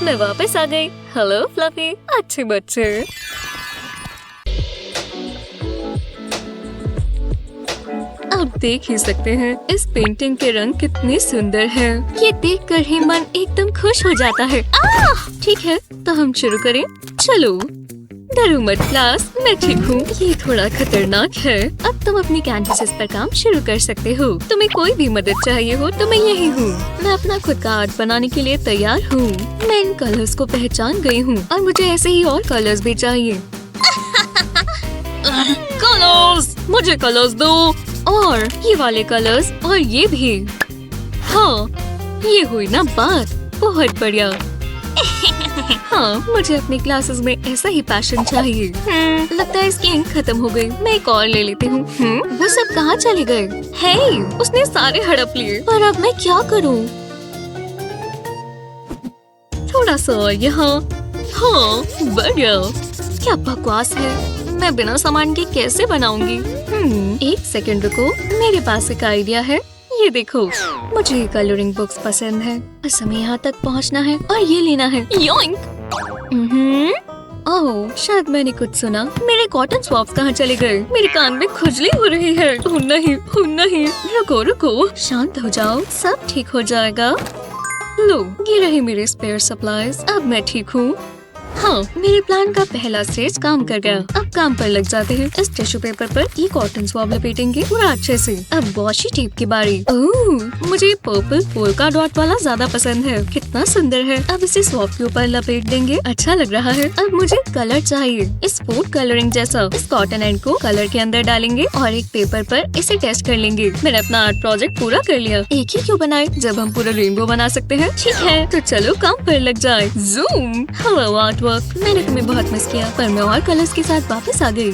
D: मैं वापस आ गई। हेलो फ्लफी, अच्छे बच्चे। आप देख ही सकते हैं इस पेंटिंग के रंग कितने सुंदर हैं। ये देखकर ही मन एकदम खुश हो जाता है। ठीक है, तो हम शुरू करें। चलो, डरो मत क्लास, मैं ठीक हूँ। ये थोड़ा खतरनाक है। अब तुम अपनी कैनवासेस पर काम शुरू कर सकते हो। तुम्हें कोई भी मदद चाहिए हो तो मैं यही हूँ। मैं अपना खुद का आर्ट बनाने के लिए तैयार हूँ। मैं इन कलर्स को पहचान गई हूँ और मुझे ऐसे ही और कलर्स भी चाहिए। कलर्स, मुझे कलर्स दो। और ये वाले कलर्स और ये भी। हाँ, ये हुई ना बात। बहुत बढ़िया। हाँ, मुझे अपनी क्लासेस में ऐसा ही पैशन चाहिए। लगता है इसकी इंक खत्म हो गई। मैं एक और ले लेती हूँ। वो सब कहाँ चले गए? हे, उसने सारे हड़प लिए। पर अब मैं क्या करूँ? थोड़ा सा और यहाँ। हाँ, बढ़िया। क्या बकवास है। मैं बिना सामान के कैसे बनाऊंगी? एक सेकंड रुको, मेरे पास एक आइडिया है। ये देखो, मुझे कलरिंग बुक्स पसंद है। बस हमें यहाँ तक पहुँचना है और ये लेना है। योइंक! ओह, शायद मैंने कुछ सुना। मेरे कॉटन स्वॉप्स कहाँ चले गए? मेरे कान में खुजली हो रही है। ओह नहीं, ओह नहीं। रुको रुको, शांत हो जाओ, सब ठीक हो जाएगा। लो, ये रहे मेरे स्पेयर सप्लाईज। अब मैं ठीक हूँ। हाँ, मेरे प्लान का पहला स्टेज काम कर गया। अब काम पर लग जाते हैं। इस टिश्यू पेपर पर ये कॉटन स्वॉब लपेटेंगे पूरा अच्छे से। अब वॉशी टेप की बारी। ओह, मुझे पर्पल पोल्का डॉट वाला ज्यादा पसंद है। कितना सुंदर है। अब इसे स्वॉब के ऊपर लपेट देंगे। अच्छा लग रहा है। अब मुझे कलर चाहिए, इस फूड कलरिंग जैसा। इस कॉटन एंड को कलर के अंदर डालेंगे और एक पेपर पर इसे टेस्ट कर लेंगे। मैंने अपना आर्ट प्रोजेक्ट पूरा कर लिया। एक ही क्यों बनाए जब हम पूरा रेनबो बना सकते हैं? ठीक है, तो चलो काम पर लग जाए। जूम। Hello art. मैंने तुम्हें बहुत मिस किया, पर मैं और कलर्स के साथ वापस आ गई।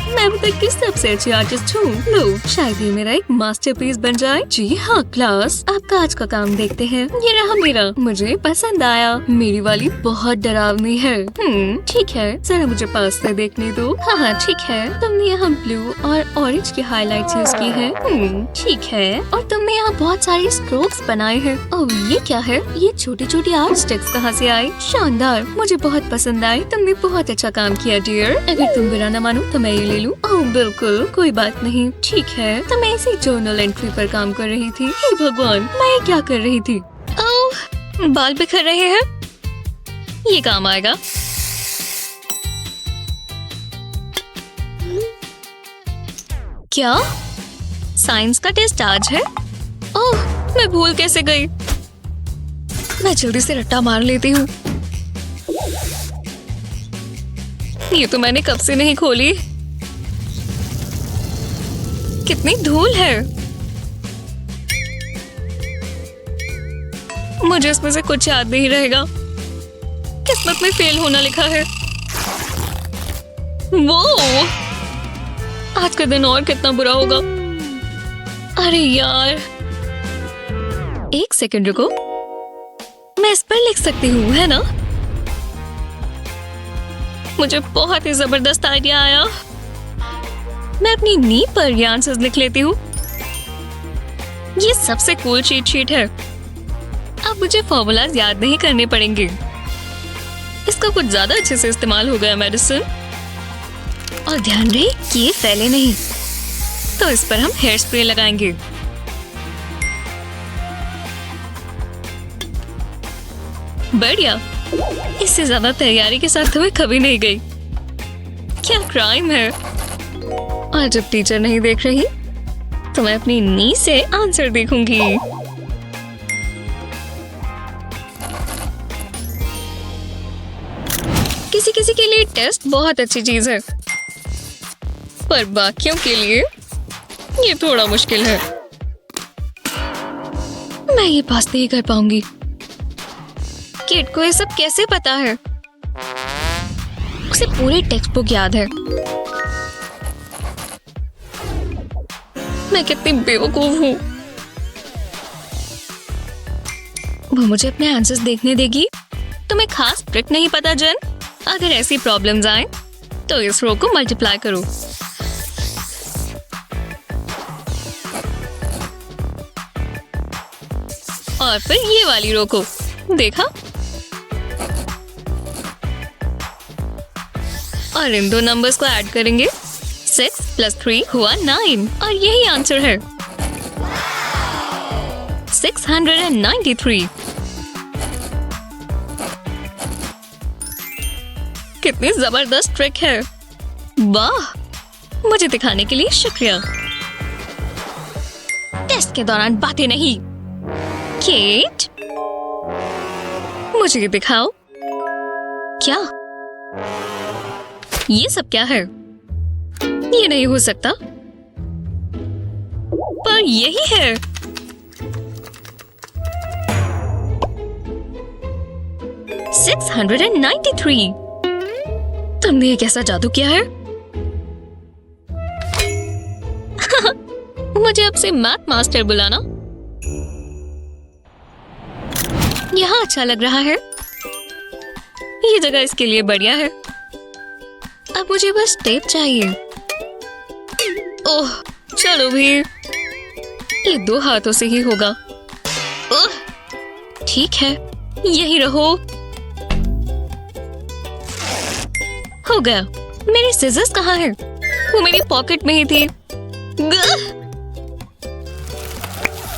D: मैं अब तक की सबसे अच्छी आर्टिस्ट हूँ। लो, शायद ये मेरा एक मास्टरपीस बन जाए। जी हाँ क्लास, आपका आज का काम देखते हैं। ये रहा मेरा। मुझे पसंद आया। मेरी वाली बहुत डरावनी है। ठीक है, जरा मुझे पास से देखने दो। हाँ, ठीक है। तुमने यहाँ ब्लू और ऑरेंज की हाईलाइट्स यूज की है। ठीक है। और तुमने यहाँ बहुत सारे स्ट्रोक्स बनाए हैं। ओह, ये क्या है? ये छोटी छोटी आर्ट स्टिक्स कहाँ से आए? शानदार, मुझे बहुत पसंद आई। तुमने बहुत अच्छा काम किया डियर। अगर तुम बुरा न मानो तो मैं ये ले लूं। ओह बिल्कुल, कोई बात नहीं। ठीक है, तो मैं इसी जर्नल एंट्री पर काम कर रही थी। हे भगवान, मैं ये क्या कर रही थी? ओह, बाल बिखर रहे हैं। ये काम आएगा। क्या? साइंस का टेस्ट आज है। ओह, मैं भूल कैसे गई। मैं जल्दी से रट्टा मार लेती हूँ। ये तो मैंने कब से नहीं खोली। कितनी धूल है। मुझे इसमें से कुछ याद नहीं रहेगा। किस्मत में फेल होना लिखा है। वो आज का दिन और कितना बुरा होगा। अरे यार, एक सेकंड रुको, मैं इस पर लिख सकती हूँ, है ना? मुझे बहुत ही जबरदस्त आइडिया आया। मैं अपनी नी पर ये आंसर्स लिख लेती हूँ। ये सबसे कूल चीट शीट है। अब मुझे फॉर्मूलाज याद नहीं करने पड़ेंगे। इसका कुछ ज्यादा अच्छे से इस्तेमाल हो गया मेडिसिन। और ध्यान रहे कि ये फैले नहीं, तो इस पर हम हेयर स्प्रे लगाएंगे। बढ़िया, इससे ज्यादा तैयारी के साथ तो मैं कभी नहीं गई। क्या क्राइम है। और जब टीचर नहीं देख रही तो मैं अपनी नी से आंसर देखूंगी। किसी किसी के लिए टेस्ट बहुत अच्छी चीज है, पर बाकियों के लिए ये थोड़ा मुश्किल है। मैं ये पास नहीं कर पाऊंगी। किड को ये सब कैसे पता है? उसे पूरी टेक्स्ट बुक याद है। मैं कितनी बेवकूफ हूँ। वो मुझे अपने आंसर्स देखने देगी? तुम्हें खास ट्रिक नहीं पता जन? अगर ऐसी प्रॉब्लम्स आए तो इस रो को मल्टीप्लाई करो। और फिर ये वाली रो को। देखा? और इन दो नंबर्स को ऐड करेंगे। 6 + 3 हुआ 9 और यही आंसर है 693। कितनी जबरदस्त ट्रिक है। वाह, मुझे दिखाने के लिए शुक्रिया। टेस्ट के दौरान बातें नहीं। केट, मुझे ये दिखाओ। क्या ये सब क्या है? ये नहीं हो सकता, पर यही है। $693। तुमने ये कैसा जादू किया है? मुझे अब से मैथ मास्टर बुलाना। यहाँ अच्छा लग रहा है। ये जगह इसके लिए बढ़िया है। अब मुझे बस टेप चाहिए। ओह, चलो भी, ये 2 हाथों से ही होगा। ओह, ठीक है, यही रहो। हो गया। मेरी सिजर्स कहाँ हैं? वो मेरी पॉकेट में ही थी।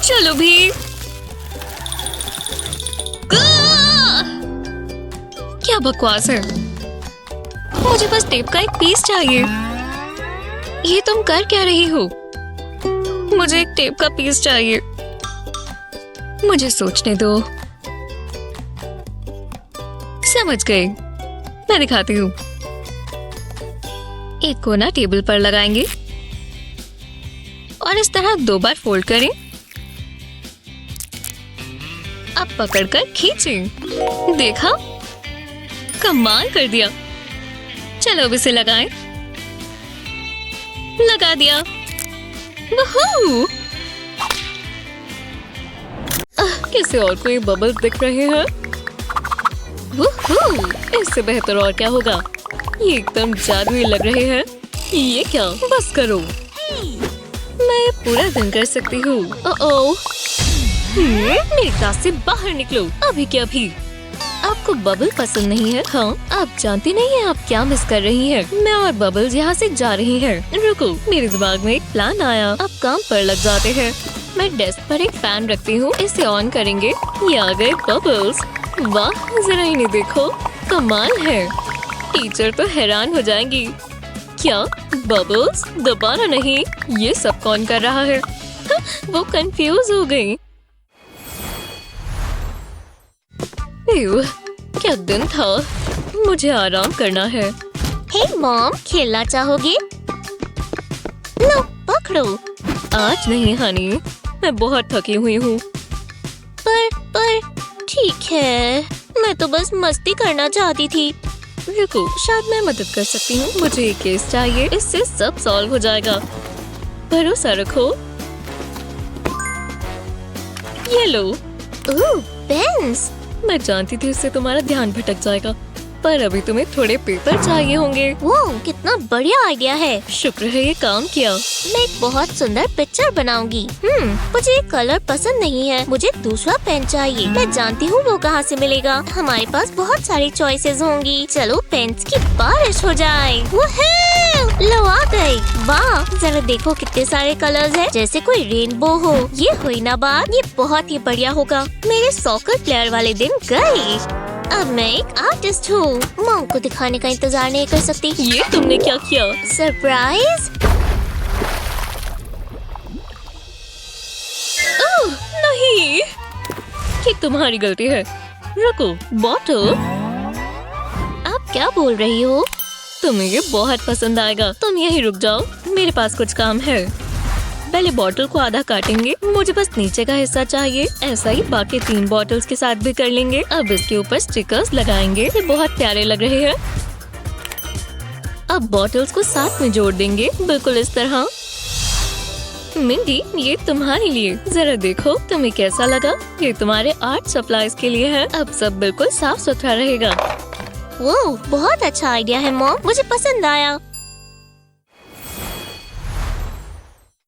D: चलो भी। क्या बकवास है। मुझे बस टेप का एक पीस चाहिए। ये तुम कर क्या रही हो? मुझे एक टेप का पीस चाहिए। मुझे सोचने दो। समझ गए, मैं दिखाती हूँ। एक कोना टेबल पर लगाएंगे और इस तरह 2 बार फोल्ड करें। अब पकड़कर खींचें। देखा? कमाल कर दिया। चलो अब इसे लगाएं। लगा दिया। वहू! किसी और को ये बबल्स दिख रहे हैं? वहू! इससे बेहतर और क्या होगा? ये एकदम जादुई लग रहे हैं। ये क्या? बस करो। मैं ये पूरा दिन कर सकती हूँ। ओह! मेरी क्लास से बाहर निकलो अभी के अभी। आपको बबल पसंद नहीं है? हाँ, आप जानती नहीं है आप क्या मिस कर रही हैं। मैं और बबल्स यहाँ से जा रही हैं। रुको, मेरे दिमाग में एक प्लान आया। अब काम पर लग जाते हैं। मैं डेस्क पर एक फैन रखती हूँ, इसे ऑन करेंगे। ये आ गए बबल्स। वाह, जरा इन्हें देखो, कमाल है। टीचर तो हैरान हो जाएंगी। क्या बबल्स? दोबारा नहीं। ये सब कौन कर रहा है? वो कंफ्यूज हो गई। एव, क्या दिन था। मुझे आराम करना है।
E: हे मॉम, खेलना चाहोगे? लो पकड़ो।
D: आज नहीं हनी, मैं बहुत थकी हुई हूँ।
E: पर ठीक है, मैं तो बस मस्ती करना चाहती थी।
D: रुको, शायद मैं मदद कर सकती हूँ। मुझे एक केस चाहिए, इससे सब सॉल्व हो जाएगा। भरोसा रखो। ये लो।
E: ओह, पेन्स।
D: मैं जानती थी इससे तुम्हारा ध्यान भटक जाएगा, पर अभी तुम्हें थोड़े पेपर चाहिए होंगे।
E: वो कितना बढ़िया आइडिया है।
D: शुक्र है ये काम किया।
E: मैं एक बहुत सुंदर पिक्चर बनाऊंगी। मुझे ये कलर पसंद नहीं है। मुझे दूसरा पेन चाहिए। मैं जानती हूँ वो कहाँ से मिलेगा। हमारे पास बहुत सारी चॉइसेस होंगी। चलो पेन्स की बारिश हो जाए। लो आ गए। वाह, जरा देखो कितने सारे कलर्स हैं, जैसे कोई रेनबो हो। ये हुई ना बात। ये बहुत ही बढ़िया होगा। मेरे सॉकर प्लेयर वाले दिन गए। अब मैं एक आर्टिस्ट हूँ। मॉम को दिखाने का इंतजार नहीं कर सकती।
D: ये तुमने क्या किया?
E: सरप्राइज।
D: ओह, नहीं, ये तुम्हारी गलती है। रुको, बॉटल।
E: आप क्या बोल रही हो?
D: तुम्हें ये बहुत पसंद आएगा। तुम यहीं रुक जाओ, मेरे पास कुछ काम है। पहले बॉटल को आधा काटेंगे। मुझे बस नीचे का हिस्सा चाहिए। ऐसा ही बाकी 3 बॉटल्स के साथ भी कर लेंगे। अब इसके ऊपर स्टिकर्स लगाएंगे। ये बहुत प्यारे लग रहे हैं। अब बॉटल्स को साथ में जोड़ देंगे, बिल्कुल इस तरह। मिंडी, ये तुम्हारे लिए। जरा देखो तुम्हें कैसा लगा। ये तुम्हारे आर्ट सप्लाईज के लिए है। अब सब बिल्कुल साफ सुथरा रहेगा।
E: वो बहुत अच्छा आइडिया है मॉम, मुझे पसंद आया।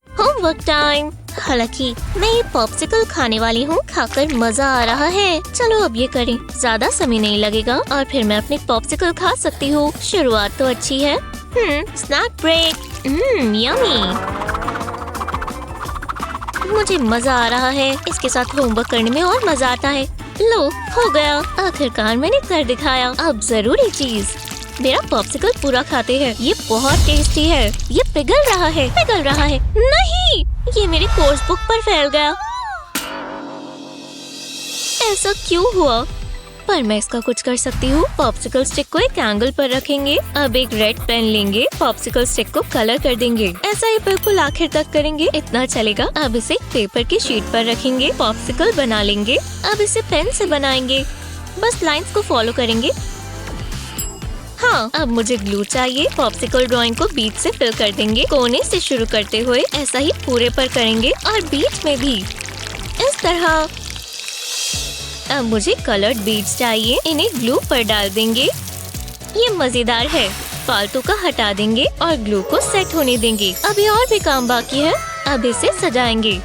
E: Homework time. हालांकि मैं ये पॉप्सिकल खाने वाली हूँ। खाकर मजा आ रहा है। चलो अब ये करें, ज्यादा समय नहीं लगेगा और फिर मैं अपने पॉप्सिकल खा सकती हूँ। शुरुआत तो अच्छी है। Snack break. यम्मी। मुझे मजा आ रहा है। इसके साथ होमवर्क करने में और मजा आता है। लो, हो गया। आखिरकार मैंने कर दिखाया। अब जरूरी चीज, मेरा पॉप्सिकल पूरा खाते हैं। ये बहुत टेस्टी है। ये पिघल रहा है, पिघल रहा है। नहीं, ये मेरी कोर्स बुक पर फैल गया। ऐसा क्यों हुआ? पर मैं इसका कुछ कर सकती हूँ। पॉप्सिकल स्टिक को एक एंगल पर रखेंगे। अब एक रेड पेन लेंगे, पॉप्सिकल स्टिक को कलर कर देंगे। ऐसा ही बिल्कुल आखिर तक करेंगे। इतना चलेगा। अब इसे पेपर की शीट पर रखेंगे, पॉप्सिकल बना लेंगे। अब इसे पेन से बनाएंगे। बस लाइंस को फॉलो करेंगे। हाँ, अब मुझे ग्लू चाहिए। पॉप्सिकल ड्राइंग को बीच से फिल कर देंगे। कोने से शुरू करते हुए ऐसा ही पूरे पर करेंगे और बीच में भी इस तरह। अब मुझे कलर्ड बीड्स चाहिए। इन्हें ग्लू पर डाल देंगे। ये मजेदार है। फालतू का हटा देंगे और ग्लू को सेट होने देंगे। अभी और भी काम बाकी है। अब इसे सजाएंगे।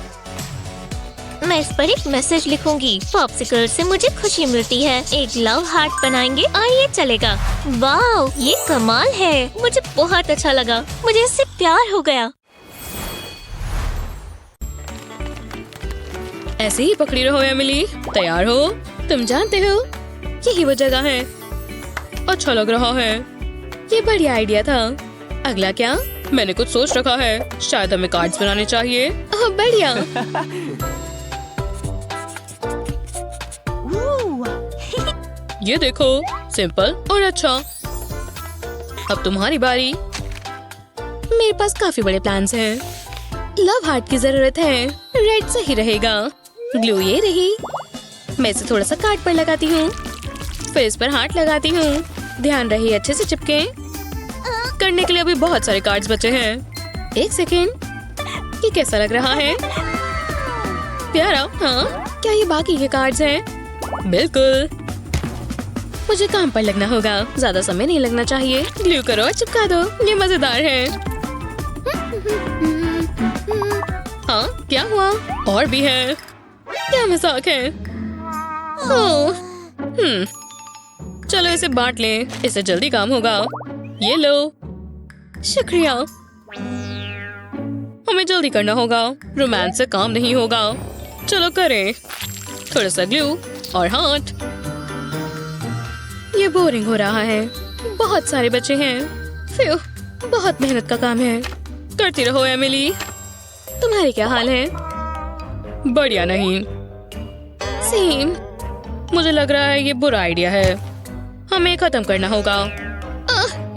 E: मैं इस पर एक मैसेज लिखूंगी। पॉप्सिकल से मुझे खुशी मिलती है। एक लव हार्ट बनाएंगे और ये चलेगा। वाह, ये कमाल है। मुझे बहुत अच्छा लगा। मुझे इससे प्यार हो गया।
F: ऐसे ही पकड़ी रहो एमिली। तैयार हो? तुम जानते हो यही वो जगह है। अच्छा लग रहा है। ये बढ़िया आइडिया था। अगला क्या? मैंने कुछ सोच रखा है। शायद हमें कार्ड्स बनाने चाहिए। ओह बढ़िया। ये देखो, सिंपल और अच्छा। अब तुम्हारी बारी। मेरे पास काफी बड़े प्लान्स हैं। लव हार्ट की जरूरत है। रेड सही रहेगा। ग्लू ये रही। मैं इसे थोड़ा सा कार्ड पर लगाती हूँ, फिर इस पर हार्ट लगाती हूँ। ध्यान रहे अच्छे से चिपके। करने के लिए अभी बहुत सारे कार्ड्स बचे हैं। एक सेकेंड, ये कैसा लग रहा है? प्यारा, हाँ? क्या ये बाकी के कार्ड्स हैं? बिल्कुल। मुझे काम पर लगना होगा। ज्यादा समय नहीं लगना चाहिए। ग्लू करो और चिपका दो। ये मजेदार है। हाँ, क्या हुआ? और भी है। क्या मजाक है? चलो इसे बांट लें। इससे जल्दी काम होगा। ये लो। शुक्रिया। हमें जल्दी करना होगा। रोमांस से काम नहीं होगा। चलो करें। थोड़ा सा ग्लू और हार्ट। ये बोरिंग हो रहा है। बहुत सारे बच्चे हैं। फिर बहुत मेहनत का काम है। करती रहो एमिली। तुम्हारे क्या हाल है? बढ़िया नहीं। सेम। मुझे लग रहा है ये बुरा आइडिया है। हमें खत्म करना होगा।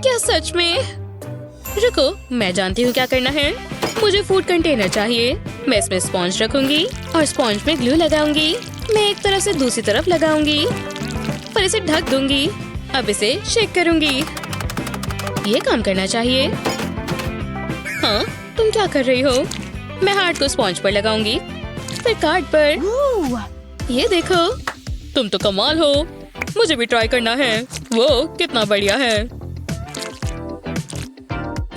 F: क्या सच में? रुको, मैं जानती हूँ क्या करना है। मुझे फूड कंटेनर चाहिए। मैं इसमें स्पॉन्ज रखूंगी और स्पॉन्ज में ग्लू लगाऊंगी। मैं एक तरफ से दूसरी तरफ लगाऊंगी और इसे ढक दूंगी। अब इसे शेक करूंगी। ये काम करना चाहिए। हाँ, तुम क्या कर रही हो? मैं हार्ट को स्पॉन्ज पर लगाऊंगी, फिर कार्ड पर। ये देखो, तुम तो कमाल हो। मुझे भी ट्राई करना है। वो कितना बढ़िया है।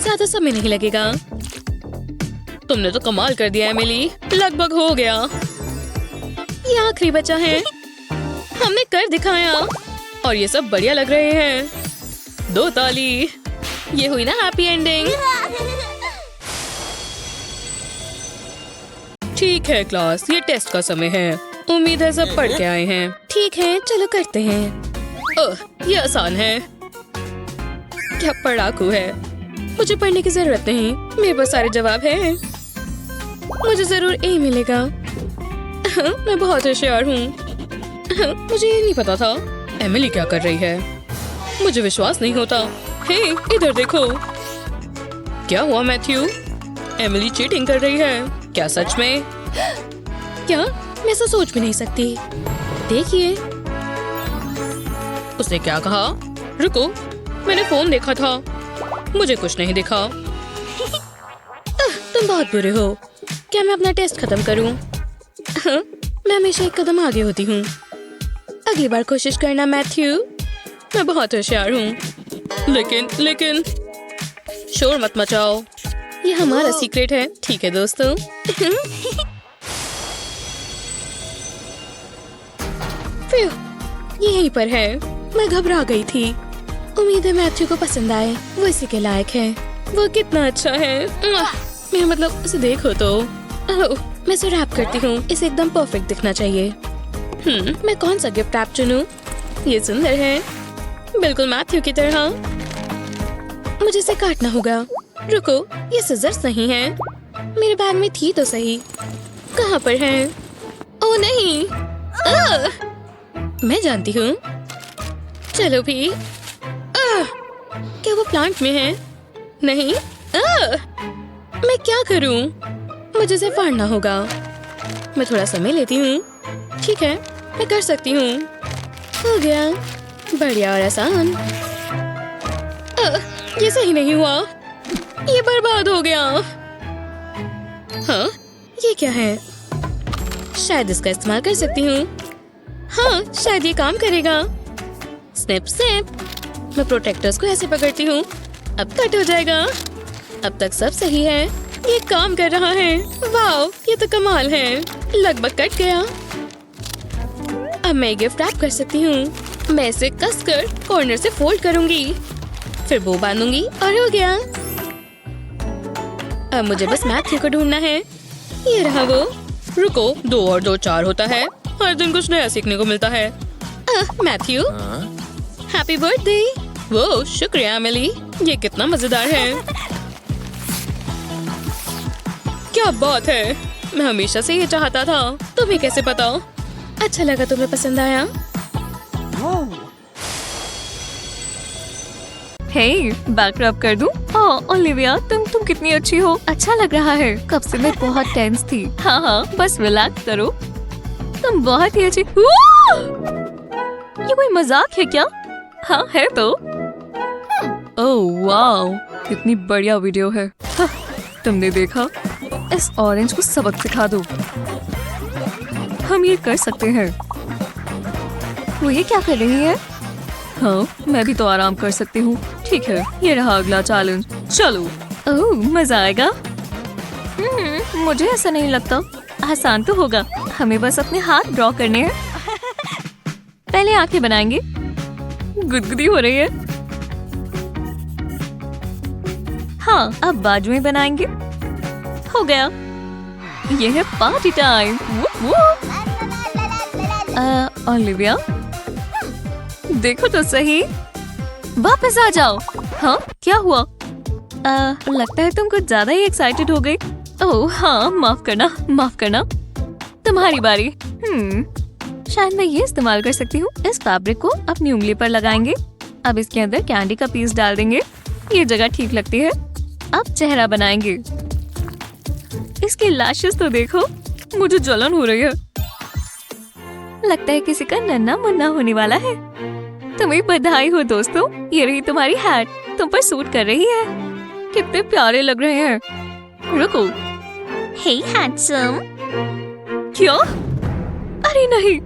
F: ज्यादा समय नहीं लगेगा। तुमने तो कमाल कर दिया एमिली। लगभग हो गया। ये आखिरी बचा है। हमने कर दिखाया और ये सब बढ़िया लग रहे हैं। 2 ताली। ये हुई ना हैप्पी एंडिंग। ठीक है क्लास, ये टेस्ट का समय है। उम्मीद है सब पढ़ के आए हैं। ठीक है, चलो करते हैं। ओह, ये आसान है। क्या पढ़ाकू है। मुझे पढ़ने की जरूरत नहीं। मेरे पास सारे जवाब हैं। मुझे जरूर ए मिलेगा। मैं बहुत होशियार हूँ। मुझे ये नहीं पता था। एमिली क्या कर रही है? मुझे विश्वास नहीं होता। हे, इधर देखो। क्या हुआ मैथ्यू? एमिली चीटिंग कर रही है। क्या सच में? क्या? मैं ऐसा सोच भी नहीं सकती। देखिए, उसने क्या कहा? रुको, मैंने फोन देखा था। मुझे कुछ नहीं दिखा। तुम बहुत बुरे हो। क्या मैं अपना टेस्ट खत्म करूं? मैं हमेशा एक कदम आगे होती हूँ। अगली बार कोशिश करना मैथ्यू। मैं बहुत होशियार हूँ। लेकिन शोर मत मचाओ। ये हमारा सीक्रेट है। ठीक है दोस्तों। ये यहीं पर है। मैं घबरा गई थी। उम्मीद है मैथ्यू को पसंद आए। वो इसी के लायक है। वो कितना अच्छा है। मेरा मतलब, उसे देखो तो। मैं इसे रैप करती हूँ। इसे एकदम परफेक्ट दिखना चाहिए। मैं कौन सा गिफ्ट रैप चुनूं? ये सुंदर है, बिल्कुल मैथ्यू की तरह। मुझे इसे काटना होगा। रुको, ये सिजर्स नहीं है। मेरे बैग में थी तो सही। कहाँ पर है? ओह नहीं। मैं जानती हूँ। चलो भी। क्या वो प्लांट में है? नहीं। मैं क्या करूँ? मुझे इसे फाड़ना होगा। मैं थोड़ा समय लेती हूँ। ठीक है, मैं कर सकती हूँ। हो गया। बढ़िया और आसान। ये सही नहीं हुआ। ये बर्बाद हो गया। हाँ, ये क्या है? शायद इसका इस्तेमाल कर सकती हूँ। हाँ, शायद ये काम करेगा। Snip snip. मैं प्रोटेक्टर्स को ऐसे पकड़ती हूँ। अब कट हो जाएगा। अब तक सब सही है। ये काम कर रहा है। वाओ, ये तो कमाल है। लगभग कट गया। अब मैं गिफ्ट रैप कर सकती हूँ। मैं इसे कसकर कॉर्नर से फोल्ड करूंगी, फिर बो बांधूंगी और हो गया। अब मुझे बस मैथ्यू को ढूंढना है। ये रहा वो। रुको, 2 और 2 4 होता है। हर दिन कुछ नया सीखने को मिलता है। Matthew, happy birthday. वो शुक्रिया एमिली। ये कितना मजेदार है। क्या बात है। मैं हमेशा से ये चाहता था। तुम्हें कैसे पता? अच्छा लगा तुम्हें पसंद आया।
D: हे, बैक रब कर दूं? ओलिविया, तुम कितनी अच्छी हो। अच्छा लग रहा है। कब से मैं बहुत टेंस थी। हाँ, बस रिलैक्स करो। तुम बहुत ही अच्छी। ये कोई मजाक है क्या? हाँ, है तो। ओह वाओ, कितनी बढ़िया वीडियो है। तुमने देखा? इस ऑरेंज को सबक सिखा दो। हम ये कर सकते हैं। वो ये क्या कर रही है? हाँ, मैं भी तो आराम कर सकती हूँ। ठीक है, ये रहा अगला चैलेंज। चलो। ओह, मजा आएगा। मुझे ऐसा नहीं लगता। आसान तो होगा। हमें बस अपने हाथ ड्रॉ करने हैं। पहले आंखें बनाएंगे। गुदगुदी हो रही है। हाँ, अब बाजुएं बनाएंगे। हो गया। ये है पार्टी टाइम। ओलिविया, देखो तो सही। वापस आ जाओ। हाँ, क्या हुआ? लगता है तुम कुछ ज्यादा ही एक्साइटेड हो गई। ओह हाँ, माफ करना। तुम्हारी बारी। शायद मैं ये इस्तेमाल कर सकती हूँ। इस फैब्रिक को अपनी उंगली पर लगाएंगे। अब इसके अंदर कैंडी का पीस डाल देंगे। ये जगह ठीक लगती है। अब चेहरा बनाएंगे। इसके लैशेस तो देखो, मुझे जलन हो रही है। लगता है किसी का नन्हा मुन्ना होने वाला है। तुम्हें बधाई हो दोस्तों, ये रही तुम्हारी हैट, तुम पर सूट कर रही है। कितने प्यारे लग रहे हैं। रुको,
E: हे हैंडसम।
D: क्या? अरे नहीं।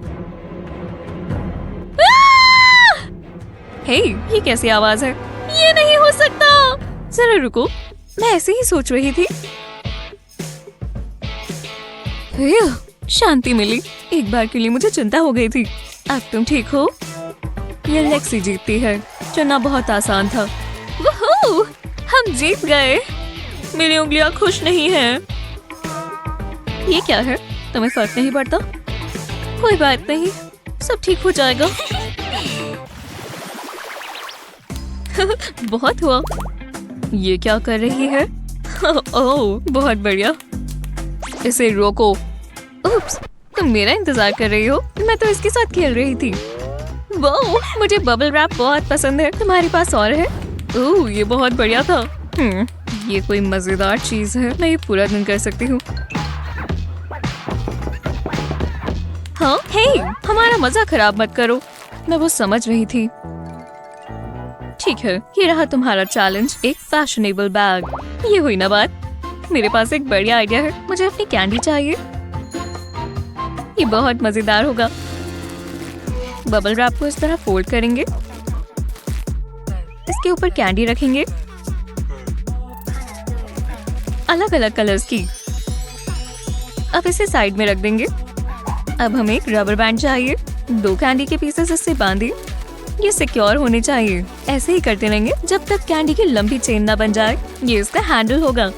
D: हे, ये कैसी आवाज है? ये नहीं हो सकता। जरा रुको, मैं ऐसे ही सोच रही थी। शांति मिली। एक बार के लिए मुझे चिंता हो गई थी। अब तुम ठीक हो? ये लेक्सी जीतती है। चुनना बहुत आसान था। वूहू! हम जीत गए। मेरी उंगलियां खुश नहीं हैं। ये क्या है? तुम्हें फर्क नहीं पड़ता? कोई बात नहीं, सब ठीक हो जाएगा। बहुत हुआ। ये क्या कर रही है? ओह, बहुत बढ़िया। इसे रोको। उप्स, तुम मेरा इंतजार कर रही हो? मैं तो इसके साथ खेल रही थी। वाह, मुझे बबल रैप बहुत पसंद है। तुम्हारे पास और है? ओह, ये बहुत बढ़िया था। ये कोई मजेदार चीज है। मैं ये पूरा दिन कर सकती हूँ। हाँ, हे, हमारा मजा खराब मत करो। मैं वो समझ रही थी। ठीक है, ये रहा तुम्हारा चैलेंज, एक फैशनेबल बैग। ये हुई ना बात। मेरे पास एक बढ़िया आइडिया है। मुझे अपनी कैंडी चाहिए। ये बहुत मजेदार होगा। बबल रैप को इस तरह फोल्ड करेंगे। इसके ऊपर कैंडी रखेंगे, अलग अलग कलर्स की। अब इसे साइड में रख देंगे। अब हमें एक रबर बैंड चाहिए। 2 कैंडी के पीसेस इससे बांधिए। ये सिक्योर होने चाहिए। ऐसे ही करते रहेंगे जब तक कैंडी की लंबी चेन ना बन जाए। ये इसका हैंडल होगा।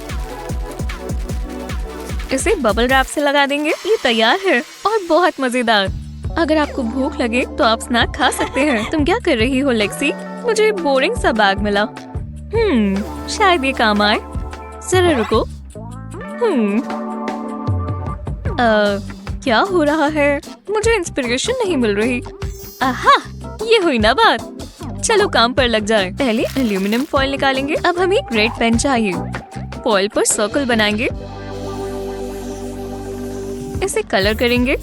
D: इसे बबल रैप से लगा देंगे। ये तैयार है और बहुत मजेदार। अगर आपको भूख लगे तो आप स्नैक खा सकते हैं। तुम क्या कर रही हो लेक्सी? मुझे बोरिंग सा बैग मिला। शायद ये काम आए। जरा रुको। क्या हो रहा है? मुझे इंस्पिरेशन नहीं मिल रही। आहा, ये हुई ना बात। चलो काम पर लग जाए। पहले एल्यूमिनियम फॉइल निकालेंगे। अब हमें एक रेड पेन चाहिए। फॉइल पर सर्कल बनाएंगे। इसे कलर करेंगे।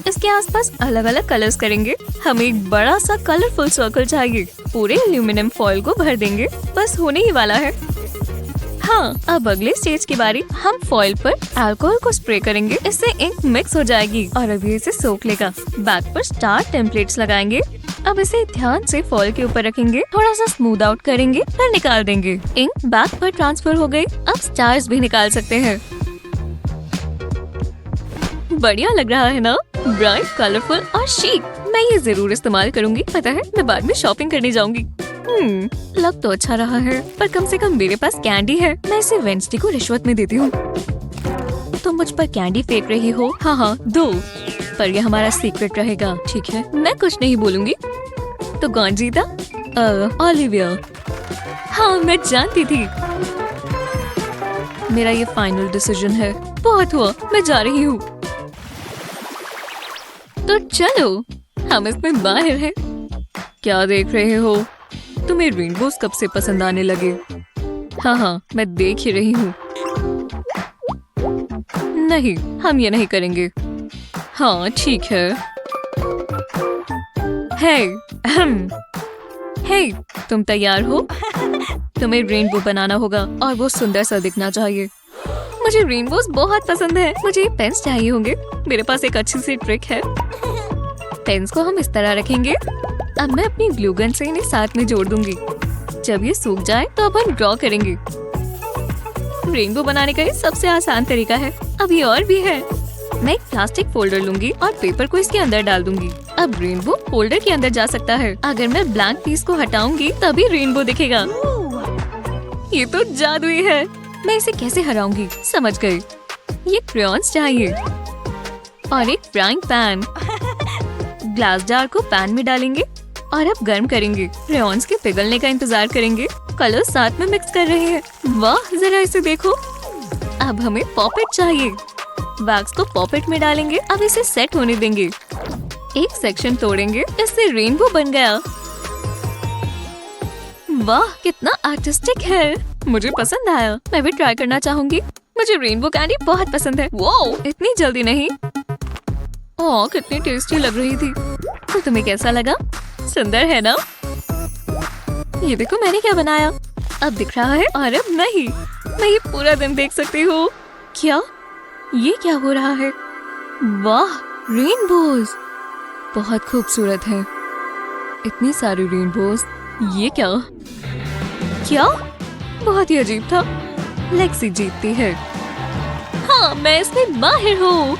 D: इसके आसपास अलग अलग कलर्स करेंगे। हमें एक बड़ा सा कलरफुल सर्कल चाहिए। पूरे एल्यूमिनियम फॉइल को भर देंगे। बस होने ही वाला है। हाँ, अब अगले स्टेज की बारी। हम फॉइल पर अल्कोहल को स्प्रे करेंगे। इससे इंक मिक्स हो जाएगी और अभी इसे सोख लेगा। बैक पर स्टार टेम्पलेट्स लगाएंगे। अब इसे ध्यान से फॉइल के ऊपर रखेंगे। थोड़ा सा स्मूथ आउट करेंगे, फिर निकाल देंगे। इंक बैक पर ट्रांसफर हो गई। अब स्टार्स भी निकाल सकते हैं। बढ़िया लग रहा है ना? ब्राइट, कलरफुल और शीक। मैं ये जरूर इस्तेमाल करूंगी। पता है, मैं बाद में शॉपिंग करने जाऊंगी। लग तो अच्छा रहा है, पर कम से कम मेरे पास कैंडी है। मैं इसे वेंसडे को रिश्वत में देती हूँ। तुम मुझ पर कैंडी फेंक रही हो? हाँ, दो। पर ये हमारा सीक्रेट रहेगा, ठीक है? मैं कुछ नहीं बोलूंगी। तो कौन जीता? ओलिविया। हाँ, मैं जानती थी। मेरा ये फाइनल डिसीजन है। बहुत हुआ, मैं जा रही हूँ। तो चलो, हम इसमें माहिर हैं। क्या देख रहे हो? तुम्हें रेनबोस कब से पसंद आने लगे? हाँ, मैं देख ही रही हूँ। नहीं, हम ये नहीं करेंगे। हाँ, ठीक है। हे, तुम तैयार हो? तुम्हें रेनबो बनाना होगा और वो सुंदर सा दिखना चाहिए। मुझे रेनबोस बहुत पसंद है। मुझे पेन्स चाहिए होंगे। मेरे पास एक अच्छी सी ट्रिक है। पेन्स को हम इस तरह रखेंगे। अब मैं अपनी ग्लू गन से इन्हें साथ में जोड़ दूंगी। जब ये सूख जाए तो अब हम ड्रॉ करेंगे। रेनबो बनाने का ये सबसे आसान तरीका है। अब ये और भी है। मैं एक प्लास्टिक फोल्डर लूंगी और पेपर को इसके अंदर डाल दूंगी। अब रेनबो फोल्डर के अंदर जा सकता है। अगर मैं ब्लैंक पीस को हटाऊंगी तभी रेनबो दिखेगा। ये तो जादुई है। मैं इसे कैसे हराऊंगी? समझ गई। ये क्रेयॉन्स चाहिए और एक फ्राइंग पैन। ग्लास जार को पैन में डालेंगे और अब गर्म करेंगे। क्रेयॉन्स के पिघलने का इंतजार करेंगे। कलर साथ में मिक्स कर रहे हैं। वाह, जरा इसे देखो। अब हमें पॉपेट चाहिए। वैक्स को पॉपेट में डालेंगे। अब इसे सेट होने देंगे। एक सेक्शन तोड़ेंगे, इससे रेनबो बन गया। वाह, कितना आर्टिस्टिक है। मुझे पसंद आया। मैं भी ट्राई करना चाहूंगी। मुझे रेनबो कैंडी बहुत पसंद है। वो इतनी जल्दी नहीं। ओह, कितनी टेस्टी लग रही थी। तो तुम्हें कैसा लगा? सुंदर है ना? ये देखो मैंने क्या बनाया। अब दिख रहा है और अब नहीं। मैं ये पूरा दिन देख सकती हूँ। क्या? ये क्या हो रहा है? वाह, रेनबोज बहुत खूबसूरत है। इतनी सारी रेनबोज। ये क्या? क्या? बहुत ही अजीब था। लेक्सी जीतती है। हाँ, मैं इसमें माहिर हूँ।